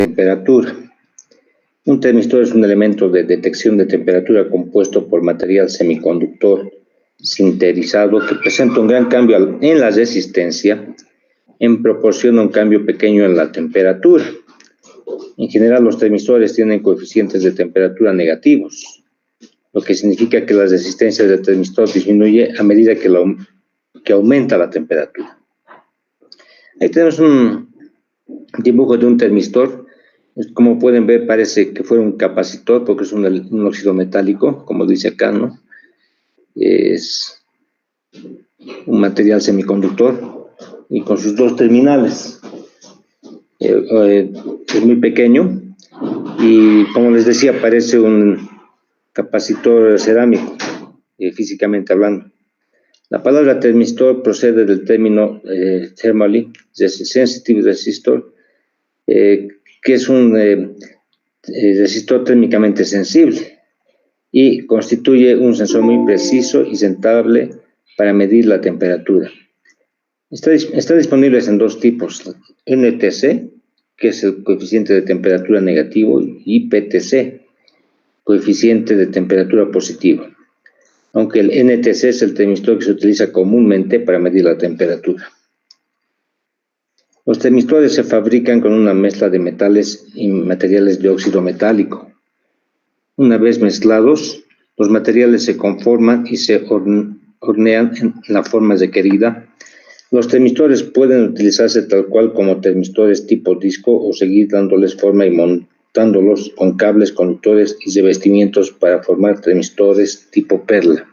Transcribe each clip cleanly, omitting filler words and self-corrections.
temperatura. Un termistor es un elemento de detección de temperatura compuesto por material semiconductor sinterizado que presenta un gran cambio en la resistencia en proporción a un cambio pequeño en la temperatura. En general, los termistores tienen coeficientes de temperatura negativos, lo que significa que la resistencia del termistor disminuye a medida que aumenta la temperatura. Ahí tenemos un dibujo de un termistor. Como pueden ver, parece que fuera un capacitor porque es un óxido metálico, como dice acá, ¿no? Es un material semiconductor y con sus dos terminales. Es muy pequeño y, como les decía, parece un capacitor cerámico, físicamente hablando. La palabra termistor procede del término thermally sensitive resistor, que es un resistor térmicamente sensible y constituye un sensor muy preciso y sensible para medir la temperatura. Está disponible en dos tipos, NTC, que es el coeficiente de temperatura negativo, y PTC, coeficiente de temperatura positivo, aunque el NTC es el termistor que se utiliza comúnmente para medir la temperatura. Los termistores se fabrican con una mezcla de metales y materiales de óxido metálico. Una vez mezclados, los materiales se conforman y se hornean en la forma requerida. Los termistores pueden utilizarse tal cual como termistores tipo disco o seguir dándoles forma y montándolos con cables, conductores y revestimientos para formar termistores tipo perla.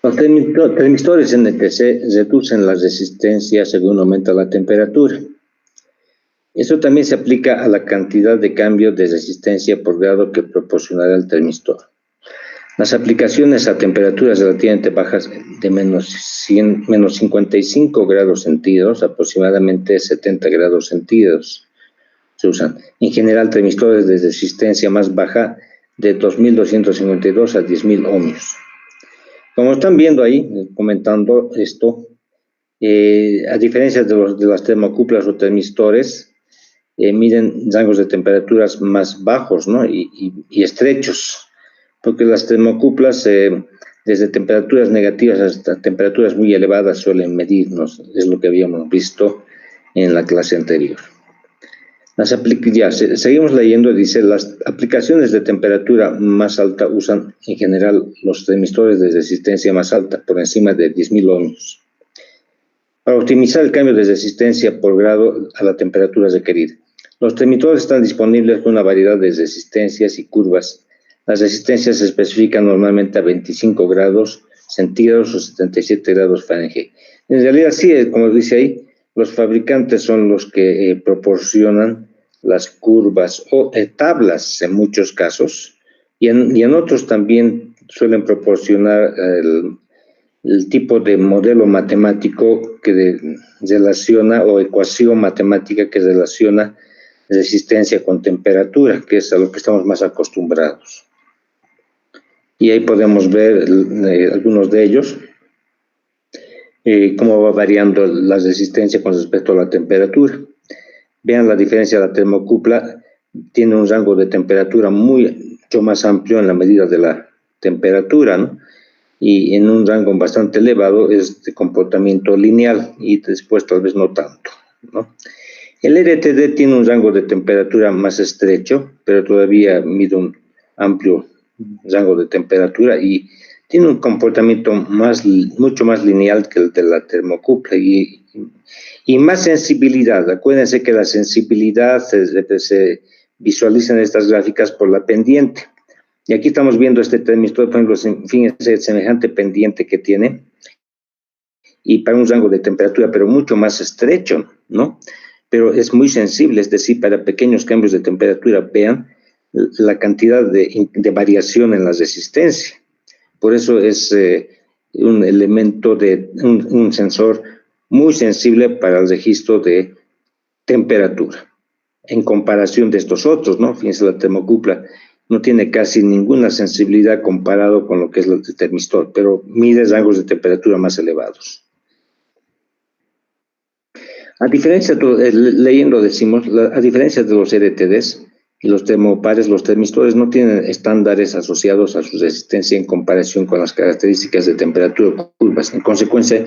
Los termistores NTC reducen la resistencia según aumenta la temperatura. Eso también se aplica a la cantidad de cambio de resistencia por grado que proporcionará el termistor. Las aplicaciones a temperaturas relativamente bajas de menos 55 grados centígrados, aproximadamente 70 grados centígrados, se usan. En general, termistores de resistencia más baja de 2252 a 10.000 ohmios. Como están viendo ahí, comentando esto, a diferencia de las termocuplas o termistores, miden rangos de temperaturas más bajos, ¿no? y estrechos, porque las termocuplas desde temperaturas negativas hasta temperaturas muy elevadas suelen medirnos, es lo que habíamos visto en la clase anterior. Seguimos leyendo, dice, las aplicaciones de temperatura más alta usan en general los termistores de resistencia más alta, por encima de 10.000 ohmios, para optimizar el cambio de resistencia por grado a la temperatura requerida. Los termistores están disponibles con una variedad de resistencias y curvas. Las resistencias se especifican normalmente a 25 grados centígrados o 77 grados Fahrenheit. En realidad, sí, como dice ahí, los fabricantes son los que proporcionan las curvas o tablas en muchos casos, y en otros también suelen proporcionar el tipo de modelo matemático que relaciona, o ecuación matemática que relaciona resistencia con temperatura, que es a lo que estamos más acostumbrados. Y ahí podemos ver algunos de ellos, cómo va variando la resistencia con respecto a la temperatura. Vean la diferencia, la termocupla tiene un rango de temperatura mucho más amplio en la medida de la temperatura, ¿no? Y en un rango bastante elevado es de comportamiento lineal y después tal vez no tanto, ¿no? El RTD tiene un rango de temperatura más estrecho, pero todavía mide un amplio rango de temperatura y tiene un comportamiento mucho más lineal que el de la termocupla y más sensibilidad. Acuérdense que la sensibilidad se visualiza en estas gráficas por la pendiente. Y aquí estamos viendo este termistor, por ejemplo, fíjense semejante pendiente que tiene y para un rango de temperatura, pero mucho más estrecho, ¿no? Pero es muy sensible, es decir, para pequeños cambios de temperatura, vean la cantidad de variación en la resistencia. Por eso es un elemento un sensor muy sensible para el registro de temperatura, en comparación de estos otros, ¿no? Fíjense, la termocupla no tiene casi ninguna sensibilidad comparado con lo que es el termistor, pero mide rangos de temperatura más elevados. A diferencia, leyendo decimos, a diferencia de los RTDs y los termopares, los termistores no tienen estándares asociados a su resistencia en comparación con las características de temperatura o curvas. En consecuencia,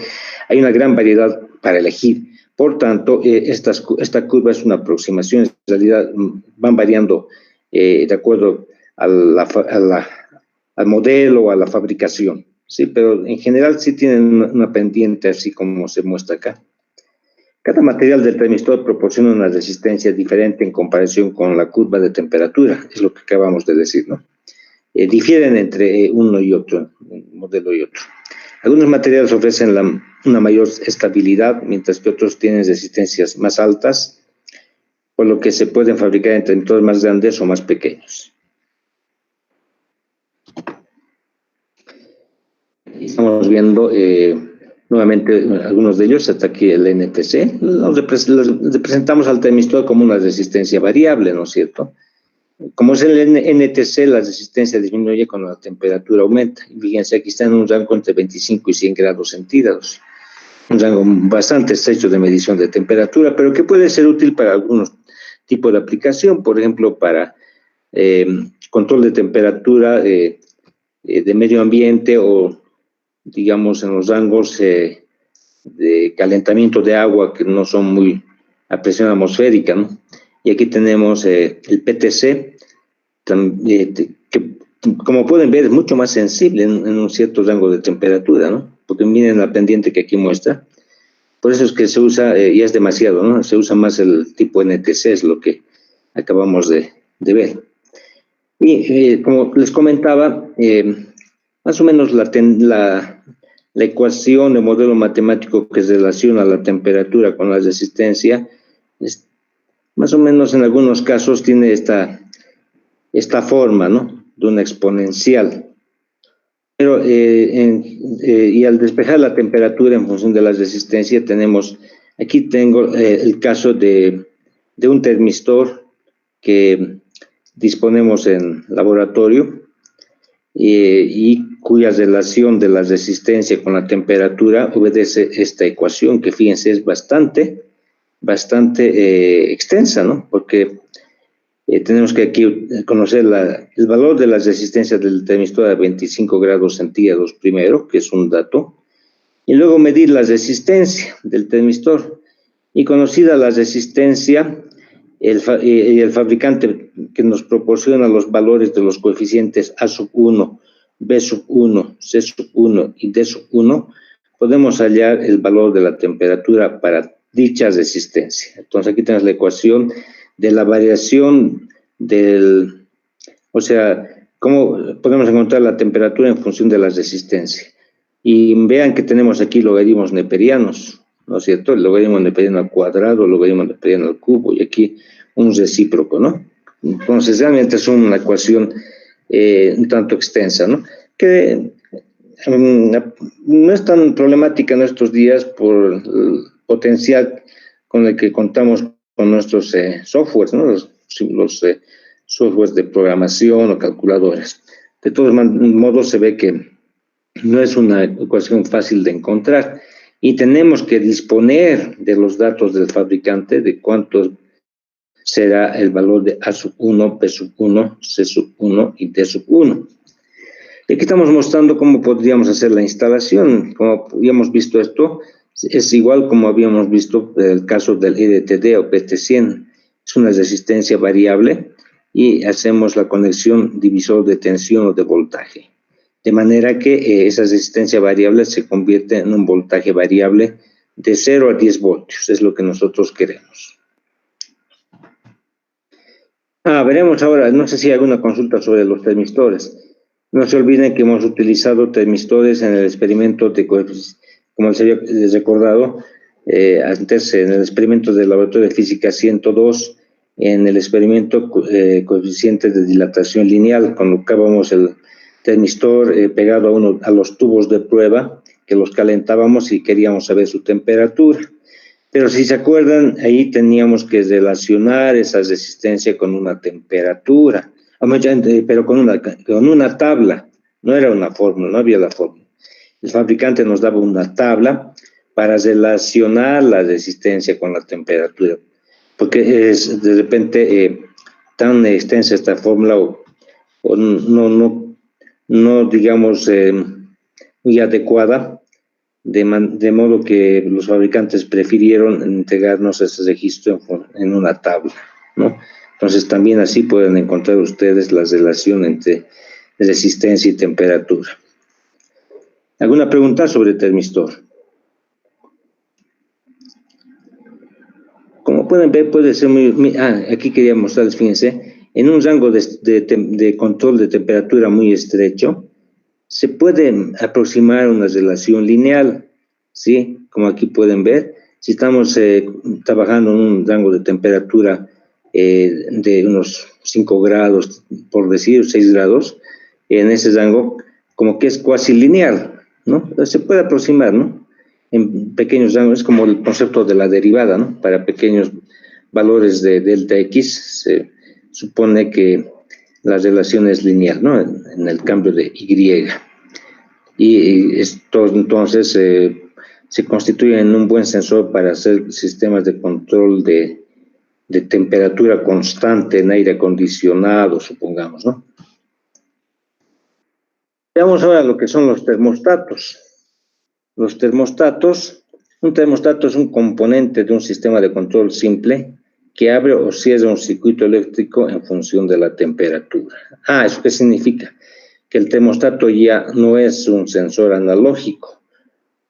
hay una gran variedad para elegir. Por tanto, esta curva es una aproximación, en realidad van variando de acuerdo al modelo o a la fabricación, ¿sí? Pero en general sí tienen una pendiente así como se muestra acá. Cada material del termistor proporciona una resistencia diferente en comparación con la curva de temperatura, es lo que acabamos de decir, ¿no? Difieren entre uno y otro, un modelo y otro. Algunos materiales ofrecen una mayor estabilidad, mientras que otros tienen resistencias más altas, por lo que se pueden fabricar en termistores más grandes o más pequeños. Estamos viendo nuevamente algunos de ellos, hasta aquí el NTC. Los representamos al termistor como una resistencia variable, ¿no es cierto? Como es el NTC, la resistencia disminuye cuando la temperatura aumenta. Y fíjense, aquí está en un rango entre 25 y 100 grados centígrados. Un rango bastante estrecho de medición de temperatura, pero que puede ser útil para algunos tipos de aplicación, por ejemplo, para control de temperatura de medio ambiente o, digamos, en los rangos de calentamiento de agua que no son muy a presión atmosférica, ¿no? Y aquí tenemos el PTC, que como pueden ver es mucho más sensible en un cierto rango de temperatura, ¿no? Porque miren la pendiente que aquí muestra. Por eso es que se usa, ya es demasiado, ¿no? Se usa más el tipo NTC, es lo que acabamos de ver. Y como les comentaba, más o menos la ecuación de modelo matemático que relaciona la temperatura con la resistencia, más o menos en algunos casos tiene esta forma, ¿no? De una exponencial. Pero, y al despejar la temperatura en función de la resistencia, aquí tengo el caso de un termistor que disponemos en laboratorio y cuya relación de la resistencia con la temperatura obedece esta ecuación, que fíjense es bastante extensa, ¿no? Porque tenemos que aquí conocer el valor de la resistencia del termistor a 25 grados centígrados primero, que es un dato, y luego medir la resistencia del termistor. Y conocida la resistencia, el fabricante que nos proporciona los valores de los coeficientes A1, B1, C1 y D1, podemos hallar el valor de la temperatura para dicha resistencia. Entonces aquí tenemos la ecuación de la variación o sea, cómo podemos encontrar la temperatura en función de la resistencia. Y vean que tenemos aquí logaritmos neperianos, ¿no es cierto? El logaritmo neperiano al cuadrado, el logaritmo neperiano al cubo, y aquí un recíproco, ¿no? Entonces, realmente es una ecuación un tanto extensa, ¿no? Que no es tan problemática en estos días por el potencial con el que contamos con nuestros softwares, ¿no? Los softwares de programación o calculadoras. De todos modos, se ve que no es una ecuación fácil de encontrar y tenemos que disponer de los datos del fabricante de cuánto será el valor de A1, B1, C1 y D1. Y aquí estamos mostrando cómo podríamos hacer la instalación. Como habíamos visto esto, es igual como habíamos visto el caso del RTD o PT100. Es una resistencia variable y hacemos la conexión divisor de tensión o de voltaje. De manera que esa resistencia variable se convierte en un voltaje variable de 0 a 10 voltios. Es lo que nosotros queremos. Veremos ahora, no sé si hay alguna consulta sobre los termistores. No se olviden que hemos utilizado termistores en el experimento de coeficientes, como les había recordado antes, en el experimento del laboratorio de física 102, en el experimento coeficientes de dilatación lineal, colocábamos el termistor pegado a los tubos de prueba, que los calentábamos y queríamos saber su temperatura. Pero si se acuerdan, ahí teníamos que relacionar esa resistencia con una temperatura, pero con una tabla, no era una fórmula, no había la fórmula. El fabricante nos daba una tabla para relacionar la resistencia con la temperatura, porque es de repente tan extensa esta fórmula o no digamos, muy adecuada, de modo que los fabricantes prefirieron entregarnos ese registro en una tabla, ¿no? Entonces también así pueden encontrar ustedes la relación entre resistencia y temperatura. ¿Alguna pregunta sobre termistor? Como pueden ver, puede ser aquí quería mostrarles, fíjense, en un rango de control de temperatura muy estrecho, se puede aproximar una relación lineal, ¿sí? Como aquí pueden ver, si estamos trabajando en un rango de temperatura de unos 5 grados, por decir, 6 grados, en ese rango, como que es cuasi lineal, ¿no? Se puede aproximar, ¿no? En pequeños rangos, es como el concepto de la derivada, ¿no? Para pequeños valores de delta X, se supone que la relación es lineal, ¿no? En el cambio de Y. Y esto entonces se constituye en un buen sensor para hacer sistemas de control de temperatura constante en aire acondicionado, supongamos, ¿no? Veamos ahora lo que son los termostatos. Los termostatos, un termostato es un componente de un sistema de control simple que abre o cierra un circuito eléctrico en función de la temperatura. ¿Eso qué significa? Que el termostato ya no es un sensor analógico,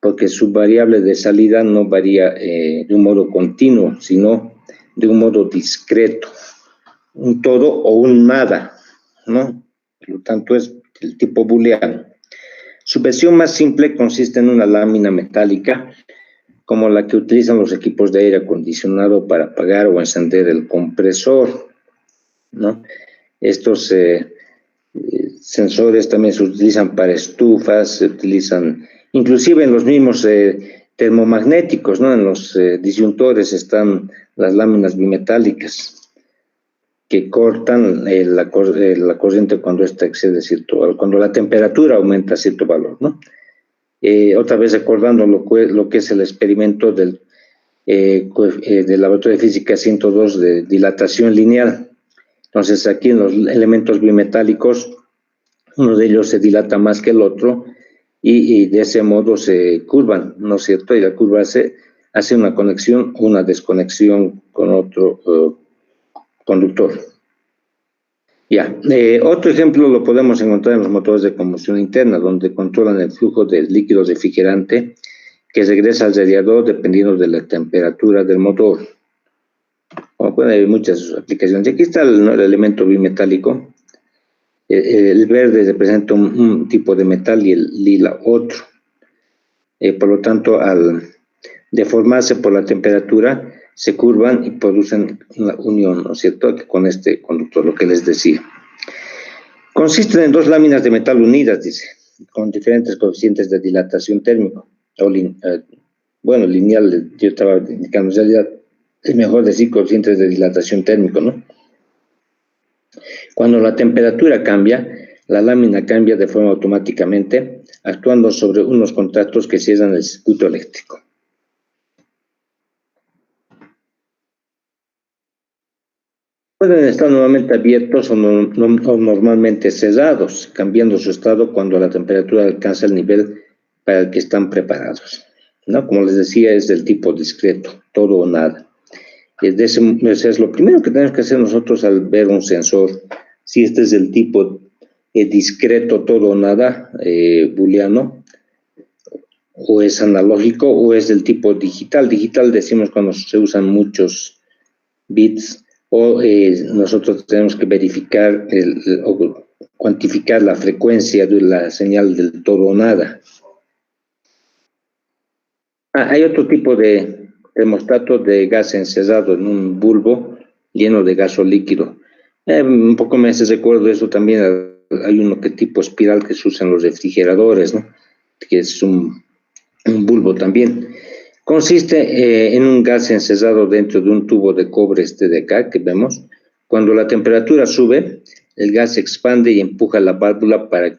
porque su variable de salida no varía de un modo continuo, sino de un modo discreto, un todo o un nada, ¿no? Por lo tanto, es el tipo booleano. Su versión más simple consiste en una lámina metálica, como la que utilizan los equipos de aire acondicionado para apagar o encender el compresor, ¿no? Estos sensores también se utilizan para estufas, se utilizan inclusive en los mismos termomagnéticos, ¿no? En los disyuntores están las láminas bimetálicas que cortan la corriente cuando ésta excede cierto valor, cuando la temperatura aumenta cierto valor, ¿no? Otra vez recordando lo que es el experimento del Laboratorio de Física 102 de dilatación lineal. Entonces, aquí en los elementos bimetálicos, uno de ellos se dilata más que el otro y de ese modo se curvan, ¿no es cierto? Y la curva hace una conexión o una desconexión con otro conductor. Ya, otro ejemplo lo podemos encontrar en los motores de combustión interna, donde controlan el flujo de líquido refrigerante que regresa al radiador dependiendo de la temperatura del motor. Como pueden ver, hay muchas aplicaciones. Aquí está el elemento bimetálico. El verde representa un tipo de metal y el lila otro. Por lo tanto, al deformarse por la temperatura, se curvan y producen una unión, ¿no es cierto?, con este conductor, lo que les decía. Consisten en dos láminas de metal unidas, dice, con diferentes coeficientes de dilatación térmico, o lineal, yo estaba indicando, en realidad es mejor decir coeficientes de dilatación térmico, ¿no? Cuando la temperatura cambia, la lámina cambia de forma automáticamente, actuando sobre unos contactos que cierran el circuito eléctrico. Pueden estar normalmente abiertos o normalmente cerrados, cambiando su estado cuando la temperatura alcanza el nivel para el que están preparados, ¿no? Como les decía, es del tipo discreto, todo o nada. Ese es lo primero que tenemos que hacer nosotros al ver un sensor. Si este es del tipo discreto, todo o nada, booleano, o es analógico, o es del tipo digital. Digital decimos cuando se usan muchos bits, o nosotros tenemos que verificar o cuantificar la frecuencia de la señal del todo o nada. Hay otro tipo de termostato de gas encerrado en un bulbo lleno de gas o líquido. Un poco me hace recuerdo eso también. Hay uno que tipo espiral que se usa en los refrigeradores, ¿no? Que es un bulbo también. Consiste en un gas encerrado dentro de un tubo de cobre de acá que vemos. Cuando la temperatura sube, el gas se expande y empuja la válvula para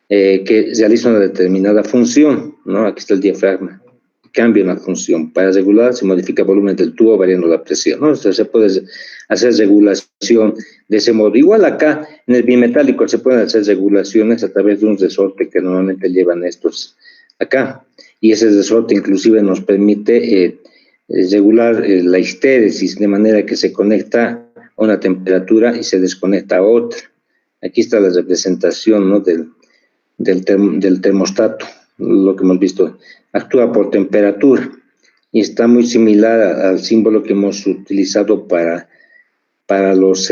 que realice una determinada función, ¿no? Aquí está el diafragma, cambian la función. Para regular se modifica el volumen del tubo variando la presión, ¿no? Entonces se puede hacer regulación de ese modo. Igual acá en el bimetálico se pueden hacer regulaciones a través de un resorte que normalmente llevan estos acá. Y ese resorte inclusive nos permite regular la histéresis de manera que se conecta a una temperatura y se desconecta a otra. Aquí está la representación, ¿no?, del termostato, lo que hemos visto. Actúa por temperatura y está muy similar al símbolo que hemos utilizado para los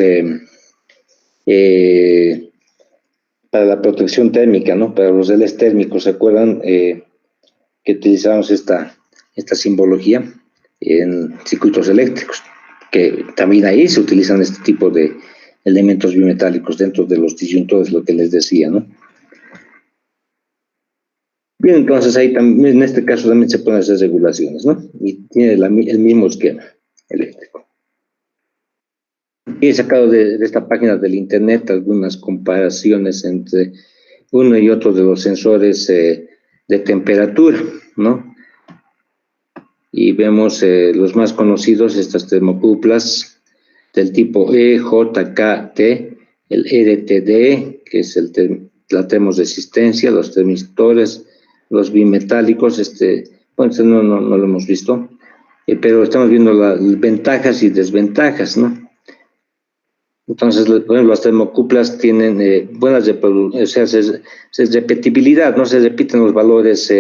para la protección térmica, ¿no?, para los relés térmicos. ¿Se acuerdan que utilizamos esta simbología en circuitos eléctricos? Que también ahí se utilizan este tipo de elementos bimetálicos dentro de los disyuntores, lo que les decía, ¿no? Bien, entonces ahí también, en este caso también se pueden hacer regulaciones, ¿no? Y tiene el mismo esquema eléctrico. Y he sacado de esta página del internet algunas comparaciones entre uno y otro de los sensores de temperatura, ¿no? Y vemos los más conocidos, estas termocuplas del tipo EJKT, el RTD, que es la termoresistencia, los termistores, los bimetálicos, bueno, no lo hemos visto, pero estamos viendo las ventajas y desventajas, ¿no? Entonces, por ejemplo, las termocuplas tienen buenas o sea, repetibilidad, no se repiten los valores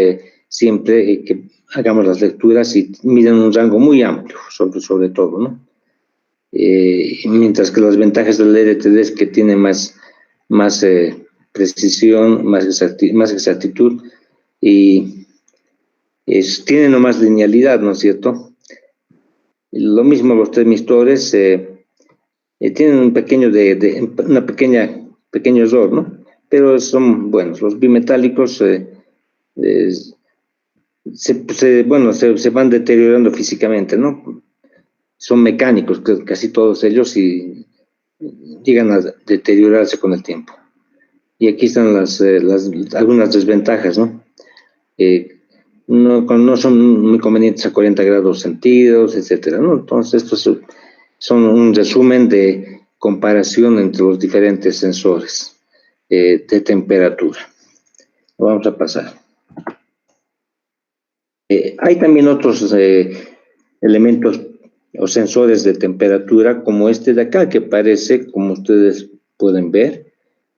siempre que hagamos las lecturas y miden un rango muy amplio, sobre todo, ¿no? Mientras que las ventajas del RTD es que tiene más precisión, más exactitud y tienen más linealidad, ¿no es cierto? Lo mismo los termistores tienen un pequeño pequeño error, ¿no? Pero son buenos. Los bimetálicos se van deteriorando físicamente, ¿no? Son mecánicos, casi todos ellos, y llegan a deteriorarse con el tiempo. Y aquí están algunas desventajas, ¿no? No son muy convenientes a 40 grados centígrados, etcétera, ¿no? Entonces, estos son un resumen de comparación entre los diferentes sensores de temperatura. Vamos a pasar. Hay también otros elementos o sensores de temperatura como este de acá, que parece, como ustedes pueden ver,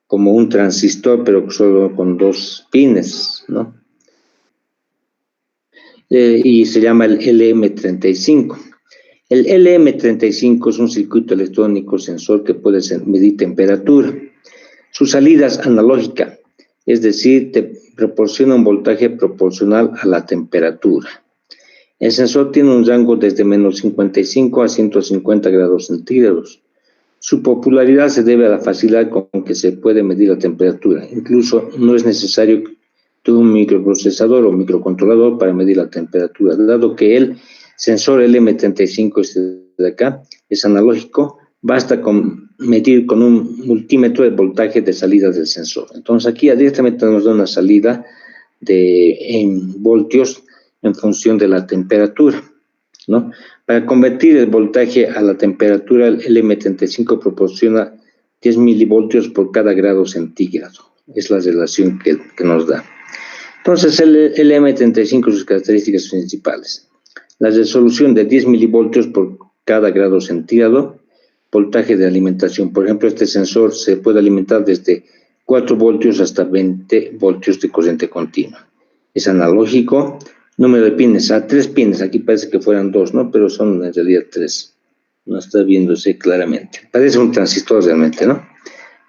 como un transistor, pero solo con 2 pines, ¿no? Y se llama el LM35. El LM35 es un circuito electrónico sensor que puede medir temperatura. Su salida es analógica, es decir, te proporciona un voltaje proporcional a la temperatura. El sensor tiene un rango desde menos 55 a 150 grados centígrados. Su popularidad se debe a la facilidad con que se puede medir la temperatura. Incluso no es necesario un microprocesador o microcontrolador para medir la temperatura, dado que el sensor LM35 de acá es analógico, basta con medir con un multímetro el voltaje de salida del sensor. Entonces aquí directamente nos da una salida en voltios en función de la temperatura, ¿no? Para convertir el voltaje a la temperatura, el LM35 proporciona 10 milivoltios por cada grado centígrado. Es la relación que nos da. Entonces, el LM35, sus características principales. La resolución de 10 milivoltios por cada grado centígrado, voltaje de alimentación. Por ejemplo, este sensor se puede alimentar desde 4 voltios hasta 20 voltios de corriente continua. Es analógico. Número de pines, 3 pines. Aquí parece que fueran 2, ¿no? Pero son en realidad 3. No está viéndose claramente. Parece un transistor realmente, ¿no?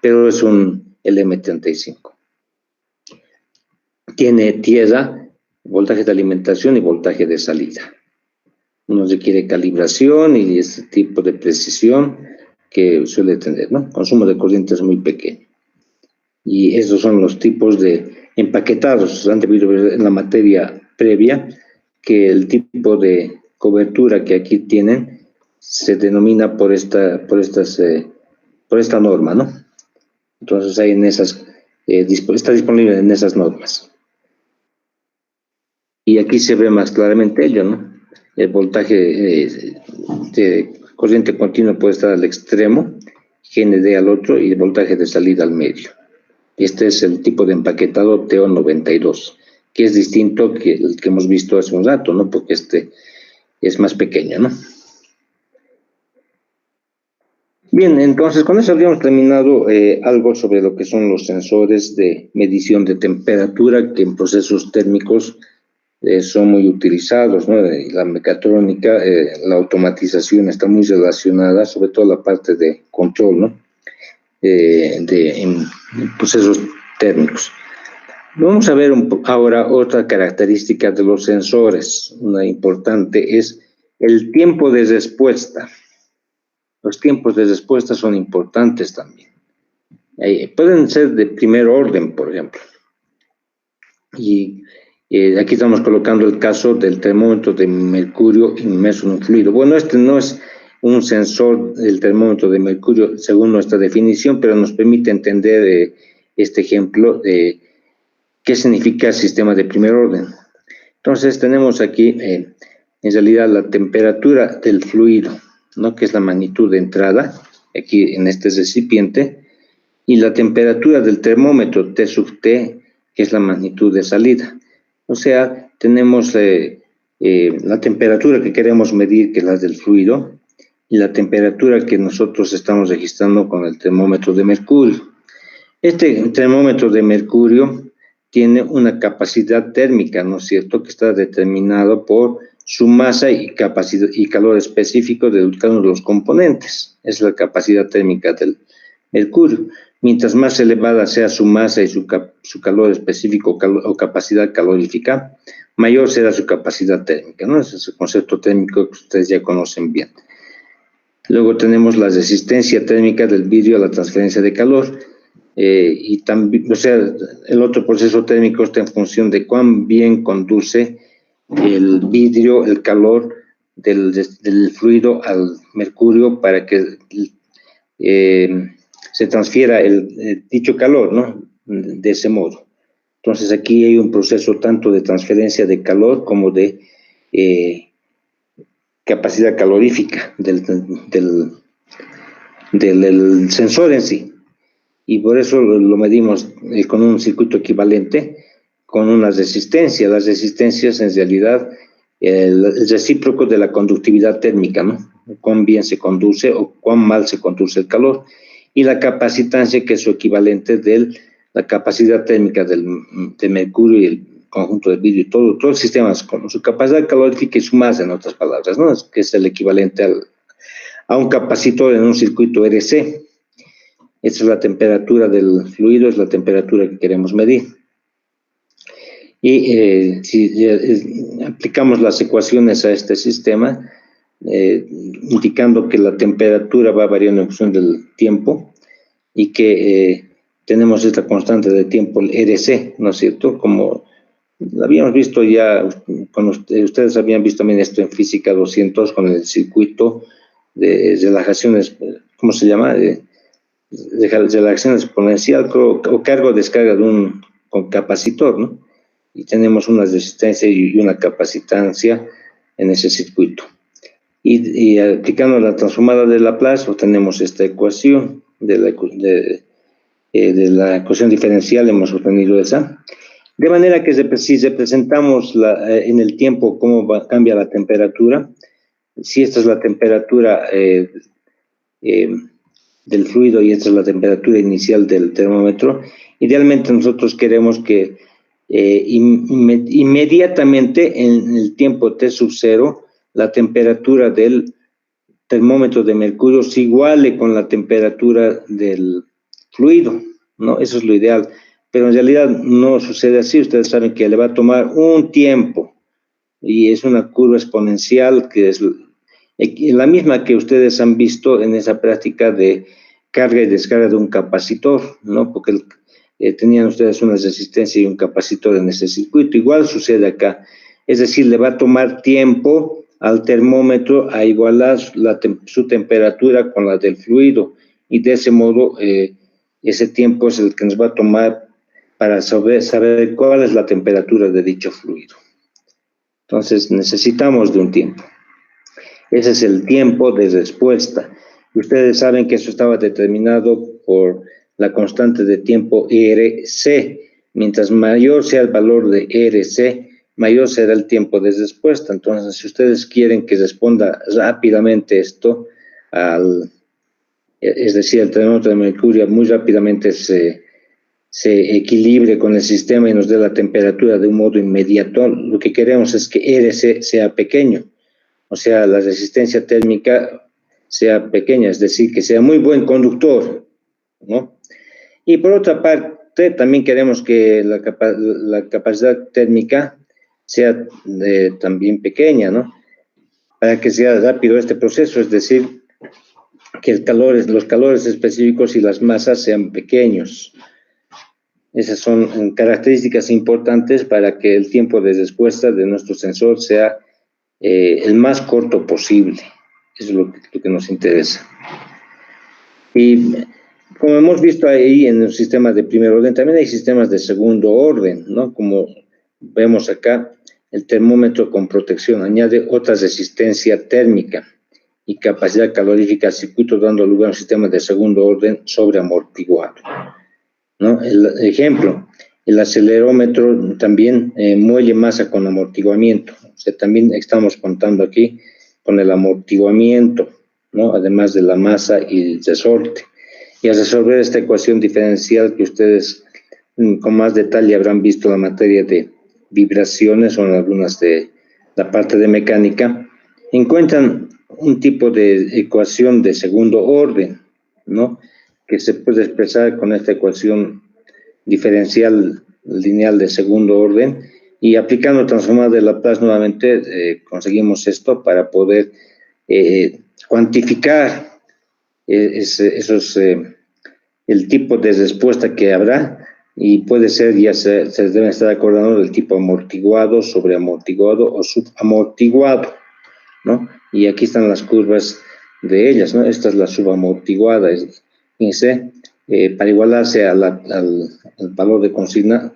Pero es un LM35. Tiene tierra, voltaje de alimentación y voltaje de salida. No requiere calibración y este tipo de precisión que suele tener, ¿no? Consumo de corriente es muy pequeño. Y esos son los tipos de empaquetados. Han debido ver en la materia previa que el tipo de cobertura que aquí tienen se denomina por esta norma, ¿no? Entonces hay está disponible en esas normas. Y aquí se ve más claramente ello, ¿no? El voltaje de corriente continua puede estar al extremo, GND al otro y el voltaje de salida al medio. Este es el tipo de empaquetado TO92, que es distinto que el que hemos visto hace un rato, ¿no? Porque este es más pequeño, ¿no? Bien, entonces con eso habíamos terminado algo sobre lo que son los sensores de medición de temperatura que en procesos térmicos son muy utilizados, ¿no? La mecatrónica, la automatización está muy relacionada, sobre todo la parte de control, ¿no? En procesos térmicos. Vamos a ver ahora otra característica de los sensores. Una importante es el tiempo de respuesta. Los tiempos de respuesta son importantes también. Pueden ser de primer orden, por ejemplo. Y aquí estamos colocando el caso del termómetro de mercurio inmerso en un fluido. Bueno, este no es un sensor, el termómetro de mercurio, según nuestra definición, pero nos permite entender este ejemplo de qué significa sistema de primer orden. Entonces, tenemos aquí, en realidad, la temperatura del fluido, ¿no? Que es la magnitud de entrada, aquí en este recipiente, y la temperatura del termómetro T sub T, que es la magnitud de salida. O sea, tenemos la temperatura que queremos medir, que es la del fluido, y la temperatura que nosotros estamos registrando con el termómetro de mercurio. Este termómetro de mercurio tiene una capacidad térmica, ¿no es cierto?, que está determinado por su masa y capacidad y calor específico de cada uno de los componentes. Es la capacidad térmica del mercurio. Mientras más elevada sea su masa y su calor específico o capacidad calorífica, mayor será su capacidad térmica, ¿no? Ese es el concepto térmico que ustedes ya conocen bien. Luego tenemos la resistencia térmica del vidrio a la transferencia de calor. Y también, o sea, el otro proceso térmico está en función de cuán bien conduce el vidrio, el calor del fluido al mercurio para que se transfiera dicho calor, ¿no? De ese modo. Entonces aquí hay un proceso tanto de transferencia de calor como de capacidad calorífica del sensor en sí. Y por eso lo medimos con un circuito equivalente, con una resistencia. Las resistencias en realidad el recíproco de la conductividad térmica, ¿no? Cuán bien se conduce o cuán mal se conduce el calor. Y la capacitancia, que es su equivalente de la capacidad térmica de mercurio y el conjunto de vidrio y todo el sistema con su capacidad calorífica y su masa, en otras palabras, ¿no? Que es el equivalente a un capacitor en un circuito RC. Esta es la temperatura del fluido, es la temperatura que queremos medir. Y si aplicamos las ecuaciones a este sistema, indicando que la temperatura va variando en función del tiempo y que tenemos esta constante de tiempo, el RC, ¿no es cierto? Como lo habíamos visto ya, ustedes habían visto también esto en física 200 con el circuito de relajaciones, ¿cómo se llama? De relación exponencial o cargo-descarga de un capacitor, ¿no? Y tenemos una resistencia y una capacitancia en ese circuito. Y aplicando la transformada de Laplace, obtenemos esta ecuación de la ecuación diferencial, hemos obtenido esa. De manera que si representamos en el tiempo cómo cambia la temperatura, si esta es la temperatura del fluido y esta es la temperatura inicial del termómetro, idealmente nosotros queremos que inmediatamente en el tiempo T sub 0 la temperatura del termómetro de mercurio se iguale con la temperatura del fluido, ¿no? Eso es lo ideal, pero en realidad no sucede así. Ustedes saben que le va a tomar un tiempo y es una curva exponencial que es la misma que ustedes han visto en esa práctica de carga y descarga de un capacitor, ¿no? Porque tenían ustedes una resistencia y un capacitor en ese circuito. Igual sucede acá. Es decir, le va a tomar tiempo al termómetro a igualar su temperatura con la del fluido. Y de ese modo, ese tiempo es el que nos va a tomar para saber cuál es la temperatura de dicho fluido. Entonces necesitamos de un tiempo. Ese es el tiempo de respuesta. Ustedes saben que eso estaba determinado por la constante de tiempo RC. Mientras mayor sea el valor de RC, mayor será el tiempo de respuesta. Entonces, si ustedes quieren que responda rápidamente esto, es decir, el termómetro de mercurio muy rápidamente se equilibre con el sistema y nos dé la temperatura de un modo inmediato, lo que queremos es que RC sea pequeño, o sea, la resistencia térmica sea pequeña, es decir, que sea muy buen conductor, ¿no? Y por otra parte, también queremos que la capacidad térmica sea también pequeña, ¿no? Para que sea rápido este proceso, es decir, que los calores específicos y las masas sean pequeños. Esas son características importantes para que el tiempo de respuesta de nuestro sensor sea el más corto posible. Eso es lo que nos interesa. Y como hemos visto ahí en los sistemas de primer orden, también hay sistemas de segundo orden, ¿no? Como vemos acá, el termómetro con protección añade otra resistencia térmica y capacidad calorífica al circuito, dando lugar a un sistema de segundo orden sobreamortiguado, ¿no? El ejemplo, el acelerómetro también muelle masa con amortiguamiento. O sea, también estamos contando aquí con el amortiguamiento, ¿no? Además de la masa y el resorte. Y al resolver esta ecuación diferencial que ustedes con más detalle habrán visto la materia de vibraciones o en algunas de la parte de mecánica, encuentran un tipo de ecuación de segundo orden, ¿no? Que se puede expresar con esta ecuación diferencial lineal de segundo orden, y aplicando el transformador de Laplace nuevamente conseguimos esto para poder cuantificar el tipo de respuesta que habrá, y puede ser, ya se deben estar acordando del tipo amortiguado, sobreamortiguado o subamortiguado, ¿no? Y aquí están las curvas de ellas, ¿no? Esta es la subamortiguada, fíjense, para igualarse al valor de consigna,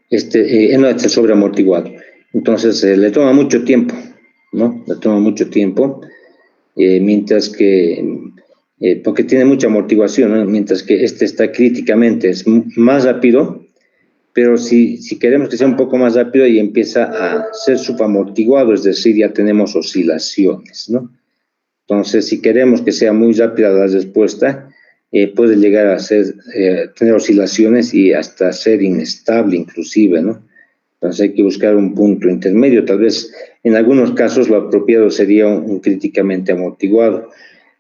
este es el sobreamortiguado. Entonces, le toma mucho tiempo, ¿no? Le toma mucho tiempo, mientras que, porque tiene mucha amortiguación, ¿no? Mientras que este está críticamente, es más rápido, pero si queremos que sea un poco más rápido y empieza a ser subamortiguado, es decir, ya tenemos oscilaciones, ¿no? Entonces, si queremos que sea muy rápida la respuesta, puede llegar a tener oscilaciones y hasta ser inestable inclusive, ¿no? Entonces hay que buscar un punto intermedio. Tal vez en algunos casos lo apropiado sería un críticamente amortiguado.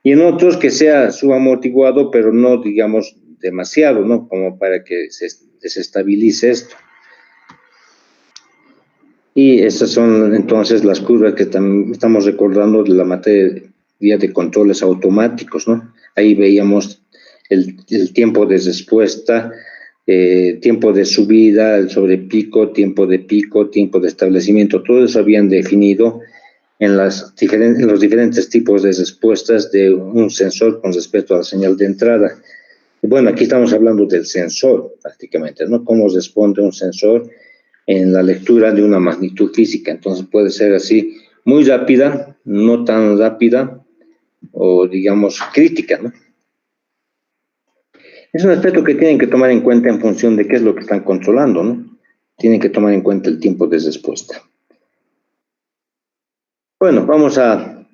Y en otros que sea subamortiguado, pero no, digamos, demasiado, ¿no? Como para que se desestabilice esto. Y esas son entonces las curvas que estamos recordando de la materia de controles automáticos, ¿no? Ahí veíamos el tiempo de respuesta, tiempo de subida, el sobrepico, tiempo de establecimiento, todo eso habían definido en los diferentes tipos de respuestas de un sensor con respecto a la señal de entrada. Y bueno, aquí estamos hablando del sensor prácticamente, ¿no? Cómo responde un sensor en la lectura de una magnitud física. Entonces puede ser así, muy rápida, no tan rápida, o digamos crítica, ¿no? Es un aspecto que tienen que tomar en cuenta en función de qué es lo que están controlando, ¿no? Tienen que tomar en cuenta el tiempo de respuesta. Bueno, vamos a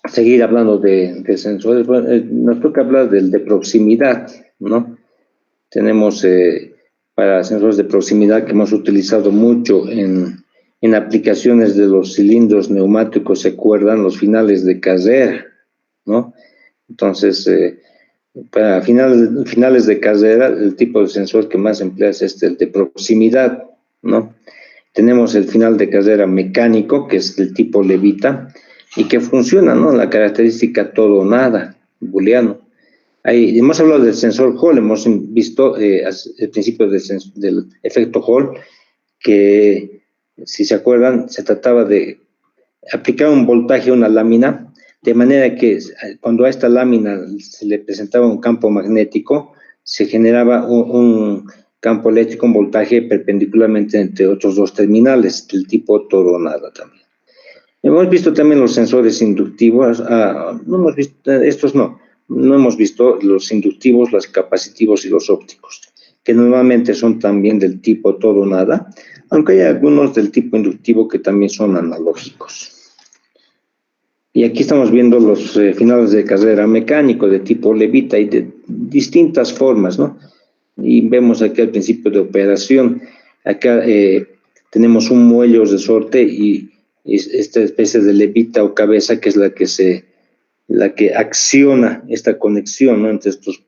seguir hablando de sensores. Bueno, nos toca hablar del de proximidad, ¿no? Tenemos para sensores de proximidad que hemos utilizado mucho en aplicaciones de los cilindros neumáticos, se acuerdan, los finales de carrera, ¿no? Entonces, para finales de carrera, el tipo de sensor que más emplea es el de proximidad, ¿no? Tenemos el final de carrera mecánico, que es del tipo levita, y que funciona, ¿no? La característica todo o nada, booleano. Ahí hemos hablado del sensor Hall, hemos visto al principio del efecto Hall, que si se acuerdan, se trataba de aplicar un voltaje a una lámina, de manera que cuando a esta lámina se le presentaba un campo magnético, se generaba un campo eléctrico, un voltaje perpendicularmente entre otros dos terminales, del tipo todo o nada también. Hemos visto también los sensores inductivos, no hemos visto, estos no hemos visto los inductivos, los capacitivos y los ópticos, que normalmente son también del tipo todo o nada, aunque hay algunos del tipo inductivo que también son analógicos. Y aquí estamos viendo los finales de carrera mecánico de tipo levita y de distintas formas, ¿no? Y vemos aquí al principio de operación, acá tenemos un muelle o resorte y esta especie de levita o cabeza que es la que acciona esta conexión, ¿no?, entre estos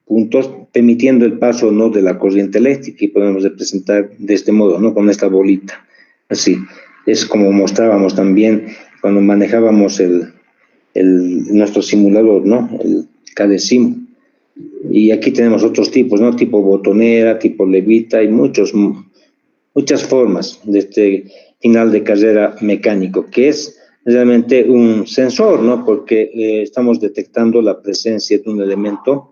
puntos, permitiendo el paso o no de la corriente eléctrica, y podemos representar de este modo, ¿no?, con esta bolita. Así, es como mostrábamos también cuando manejábamos nuestro simulador, ¿no?, el CADESIM. Y aquí tenemos otros tipos, ¿no?, tipo botonera, tipo levita, y muchas formas de este final de carrera mecánico, que es realmente un sensor, ¿no?, porque estamos detectando la presencia de un elemento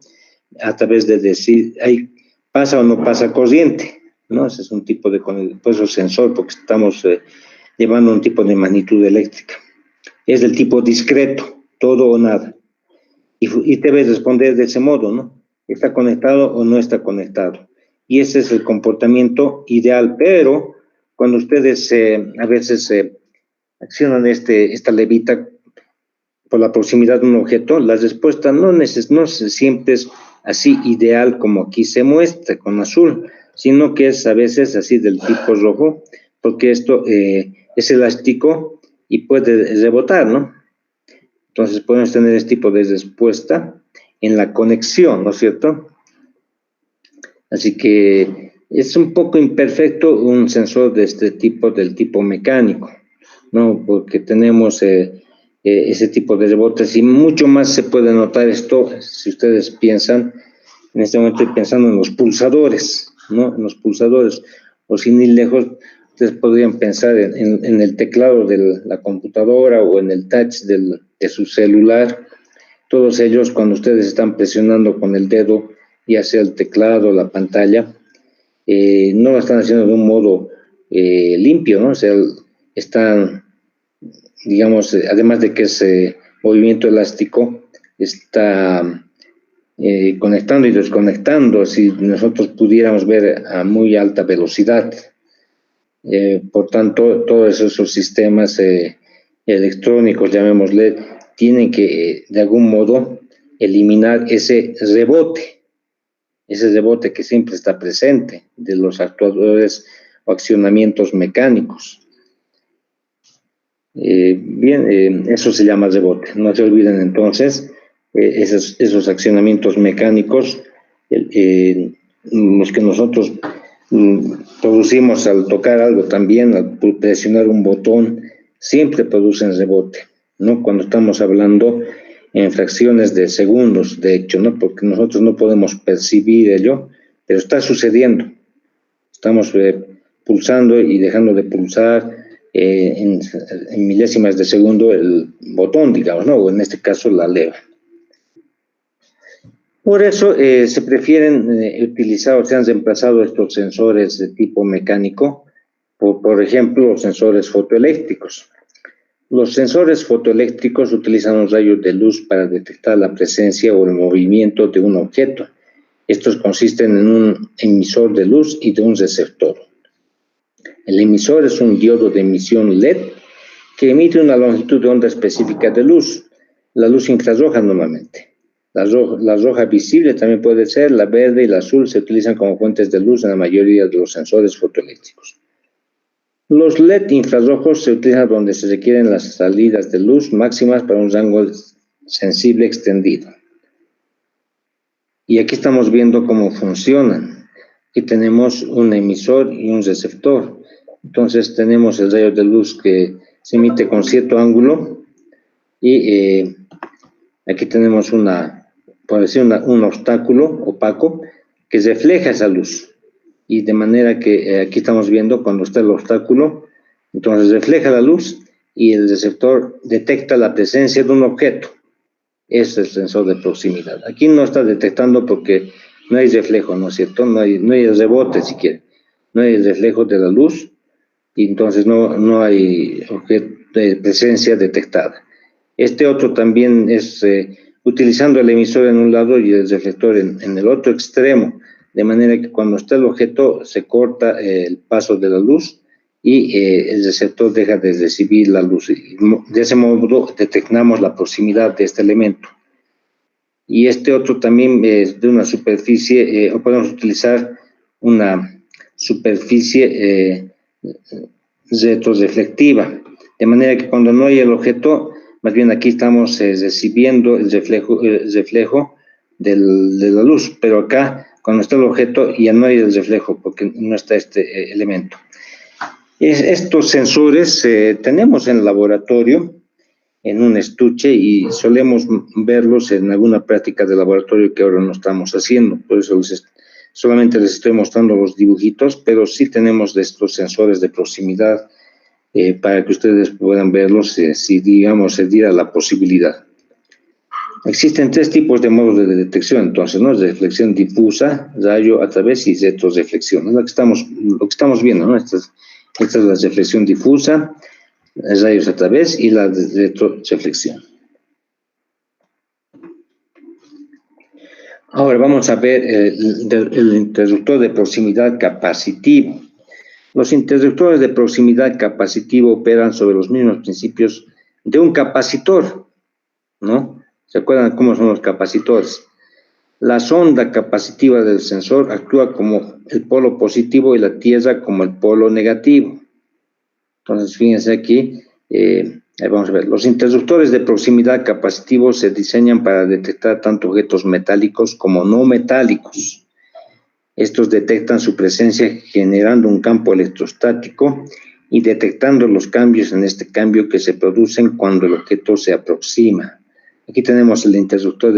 a través de decir, ahí pasa o no pasa corriente, ¿no? Ese es un tipo de, pues, sensor, porque estamos llevando un tipo de magnitud eléctrica. Es del tipo discreto, todo o nada. Y debes responder de ese modo, ¿no? ¿Está conectado o no está conectado? Y ese es el comportamiento ideal, pero cuando ustedes a veces accionan esta levita por la proximidad de un objeto, la respuesta no siempre es así ideal como aquí se muestra con azul, sino que es a veces así del tipo rojo, porque esto es elástico y puede rebotar, ¿no? Entonces podemos tener este tipo de respuesta en la conexión, ¿no es cierto? Así que es un poco imperfecto un sensor de este tipo, del tipo mecánico, ¿no? Porque tenemos ese tipo de rebotes y mucho más se puede notar esto, si ustedes piensan, en este momento estoy pensando en los pulsadores, ¿no? En los pulsadores, o sin ir lejos, ustedes podrían pensar en el teclado de la computadora o en el touch de su celular. Todos ellos, cuando ustedes están presionando con el dedo, ya sea el teclado, la pantalla, no lo están haciendo de un modo limpio, ¿no? O sea, están, digamos, además de que es movimiento elástico, está conectando y desconectando, si nosotros pudiéramos ver a muy alta velocidad. Por tanto, todos esos sistemas electrónicos, llamémosle, tienen que, de algún modo, eliminar ese rebote que siempre está presente de los actuadores o accionamientos mecánicos. Eso se llama rebote. No se olviden entonces esos accionamientos mecánicos, los que nosotros producimos al tocar algo también, al presionar un botón, siempre producen rebote, ¿no? Cuando estamos hablando en fracciones de segundos, de hecho, ¿no? Porque nosotros no podemos percibir ello, pero está sucediendo. Estamos pulsando y dejando de pulsar en milésimas de segundo el botón, digamos, ¿no? O en este caso la leva. Por eso se prefieren utilizar o se han reemplazado estos sensores de tipo mecánico por ejemplo, los sensores fotoeléctricos. Los sensores fotoeléctricos utilizan un rayo de luz para detectar la presencia o el movimiento de un objeto. Estos consisten en un emisor de luz y de un receptor. El emisor es un diodo de emisión LED que emite una longitud de onda específica de luz, la luz infrarroja normalmente. La roja visible también puede ser, la verde y la azul se utilizan como fuentes de luz en la mayoría de los sensores fotoeléctricos. Los LED infrarrojos se utilizan donde se requieren las salidas de luz máximas para un rango sensible extendido. Y aquí estamos viendo cómo funcionan. Aquí tenemos un emisor y un receptor. Entonces tenemos el rayo de luz que se emite con cierto ángulo y aquí tenemos por decir un obstáculo opaco que refleja esa luz. Y de manera que aquí estamos viendo cuando está el obstáculo, entonces refleja la luz y el receptor detecta la presencia de un objeto. Ese es el sensor de proximidad. Aquí no está detectando porque no hay reflejo, ¿no es cierto? No hay rebote siquiera, no hay reflejo de la luz, y entonces no hay presencia detectada. Este otro también es utilizando el emisor en un lado y el reflector en el otro extremo, de manera que cuando está el objeto se corta el paso de la luz y el receptor deja de recibir la luz. De ese modo detectamos la proximidad de este elemento. Y este otro también es de una superficie, o podemos utilizar una superficie retroreflectiva, de manera que cuando no hay el objeto, más bien aquí estamos recibiendo el reflejo de la luz, pero acá cuando está el objeto ya no hay el reflejo porque no está este elemento. Estos sensores tenemos en el laboratorio, en un estuche, y solemos verlos en alguna práctica de laboratorio que ahora no estamos haciendo, por eso solamente les estoy mostrando los dibujitos, pero sí tenemos de estos sensores de proximidad para que ustedes puedan verlos si, digamos, se diera la posibilidad. Existen 3 tipos de modos de detección, entonces, ¿no? Reflexión difusa, rayo a través y retroreflexión. Es lo que estamos viendo, ¿no? Esta es la reflexión difusa, rayos a través y la retroreflexión. Ahora vamos a ver el interruptor de proximidad capacitivo. Los interruptores de proximidad capacitivo operan sobre los mismos principios de un capacitor, ¿no? ¿Se acuerdan cómo son los capacitores? La sonda capacitiva del sensor actúa como el polo positivo y la tierra como el polo negativo. Entonces, fíjense aquí, ahí vamos a ver. Los interruptores de proximidad capacitivos se diseñan para detectar tanto objetos metálicos como no metálicos. Estos detectan su presencia generando un campo electrostático y detectando los cambios en este cambio que se producen cuando el objeto se aproxima. Aquí tenemos el interruptor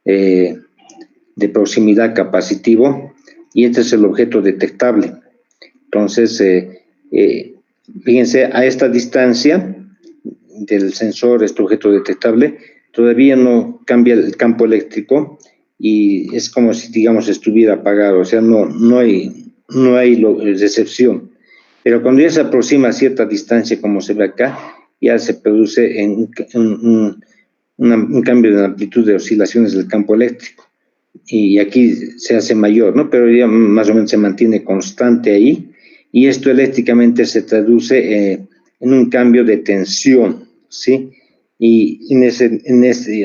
de proximidad capacitivo y este es el objeto detectable. Entonces, fíjense, a esta distancia del sensor, este objeto detectable, todavía no cambia el campo eléctrico y es como si, digamos, estuviera apagado, o sea, no hay recepción. Pero cuando ya se aproxima a cierta distancia, como se ve acá, ya se produce un cambio de amplitud de oscilaciones del campo eléctrico. Y aquí se hace mayor, ¿no? Pero ya más o menos se mantiene constante ahí, y esto eléctricamente se traduce en un cambio de tensión, ¿sí? Y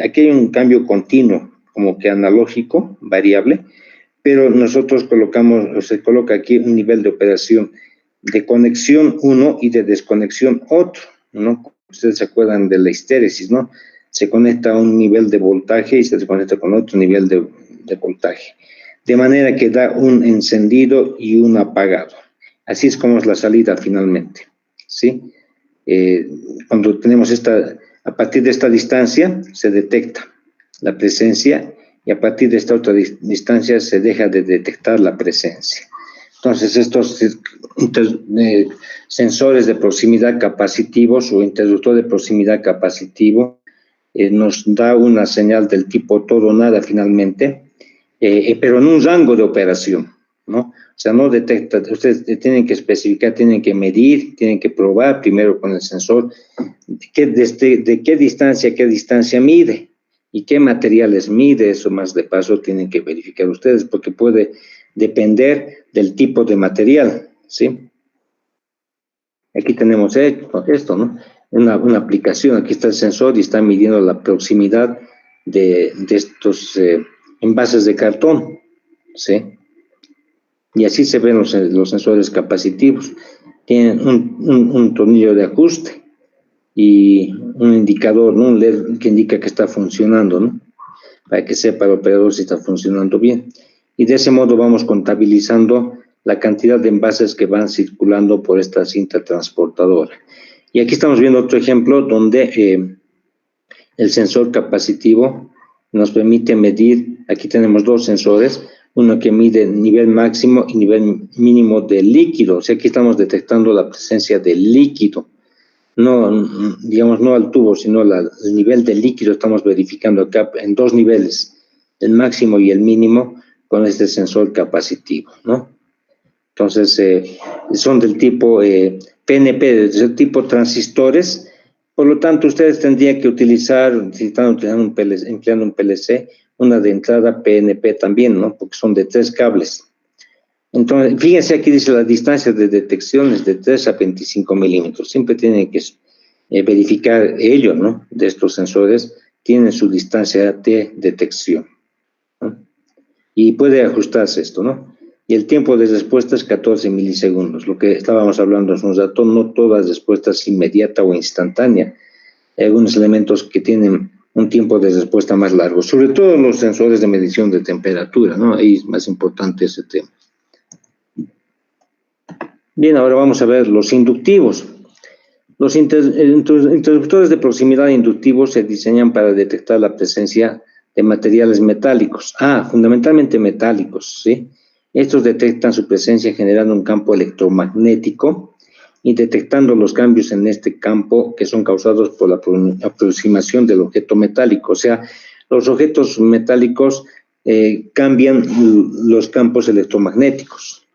aquí hay un cambio continuo, como que analógico, variable, pero nosotros se coloca aquí un nivel de operación de conexión 1 y de desconexión otro, ¿no? Ustedes se acuerdan de la histéresis, ¿no? Se conecta a un nivel de voltaje y se desconecta con otro nivel de voltaje, de manera que da un encendido y un apagado. Así es como es la salida finalmente, ¿sí? Cuando tenemos a partir de esta distancia se detecta la presencia y a partir de esta otra distancia se deja de detectar la presencia. Entonces, estos sensores de proximidad capacitivos o interruptor de proximidad capacitivo nos da una señal del tipo todo o nada finalmente, pero en un rango de operación, ¿no? O sea, no detecta, ustedes tienen que especificar, tienen que medir, tienen que probar primero con el sensor de qué distancia mide y qué materiales mide. Eso más de paso tienen que verificar ustedes, porque puede depender del tipo de material, ¿sí? Aquí tenemos esto, ¿no? Una aplicación, aquí está el sensor y está midiendo la proximidad de estos envases de cartón, ¿sí? Y así se ven los sensores capacitivos. Tienen un tornillo de ajuste y un indicador, ¿no? Un LED que indica que está funcionando, ¿no? Para que sepa el operador si está funcionando bien. Y de ese modo vamos contabilizando la cantidad de envases que van circulando por esta cinta transportadora. Y aquí estamos viendo otro ejemplo donde el sensor capacitivo nos permite medir, aquí tenemos 2 sensores, uno que mide nivel máximo y nivel mínimo de líquido. O sea, aquí estamos detectando la presencia de líquido. No, digamos, no al tubo, sino el nivel de líquido estamos verificando acá en 2 niveles, el máximo y el mínimo, con este sensor capacitivo, ¿no? Entonces, son del tipo PNP, del tipo transistores. Por lo tanto, ustedes tendrían que utilizar, si están empleando un PLC, una de entrada PNP también, ¿no? Porque son de 3 cables. Entonces, fíjense, aquí dice la distancia de detección es de 3 a 25 milímetros. Siempre tienen que verificar ello, ¿no? De estos sensores, tienen su distancia de detección, ¿no? Y puede ajustarse esto, ¿no? Y el tiempo de respuesta es 14 milisegundos. Lo que estábamos hablando hace un rato, no toda respuesta es inmediata o instantánea. Hay algunos elementos que tienen un tiempo de respuesta más largo, sobre todo los sensores de medición de temperatura, ¿no? Ahí es más importante ese tema. Bien, ahora vamos a ver los inductivos. Los interruptores de proximidad inductivos se diseñan para detectar la presencia de materiales metálicos. Fundamentalmente metálicos, ¿sí? Estos detectan su presencia generando un campo electromagnético y detectando los cambios en este campo que son causados por la aproximación del objeto metálico. O sea, los objetos metálicos cambian los campos electromagnéticos.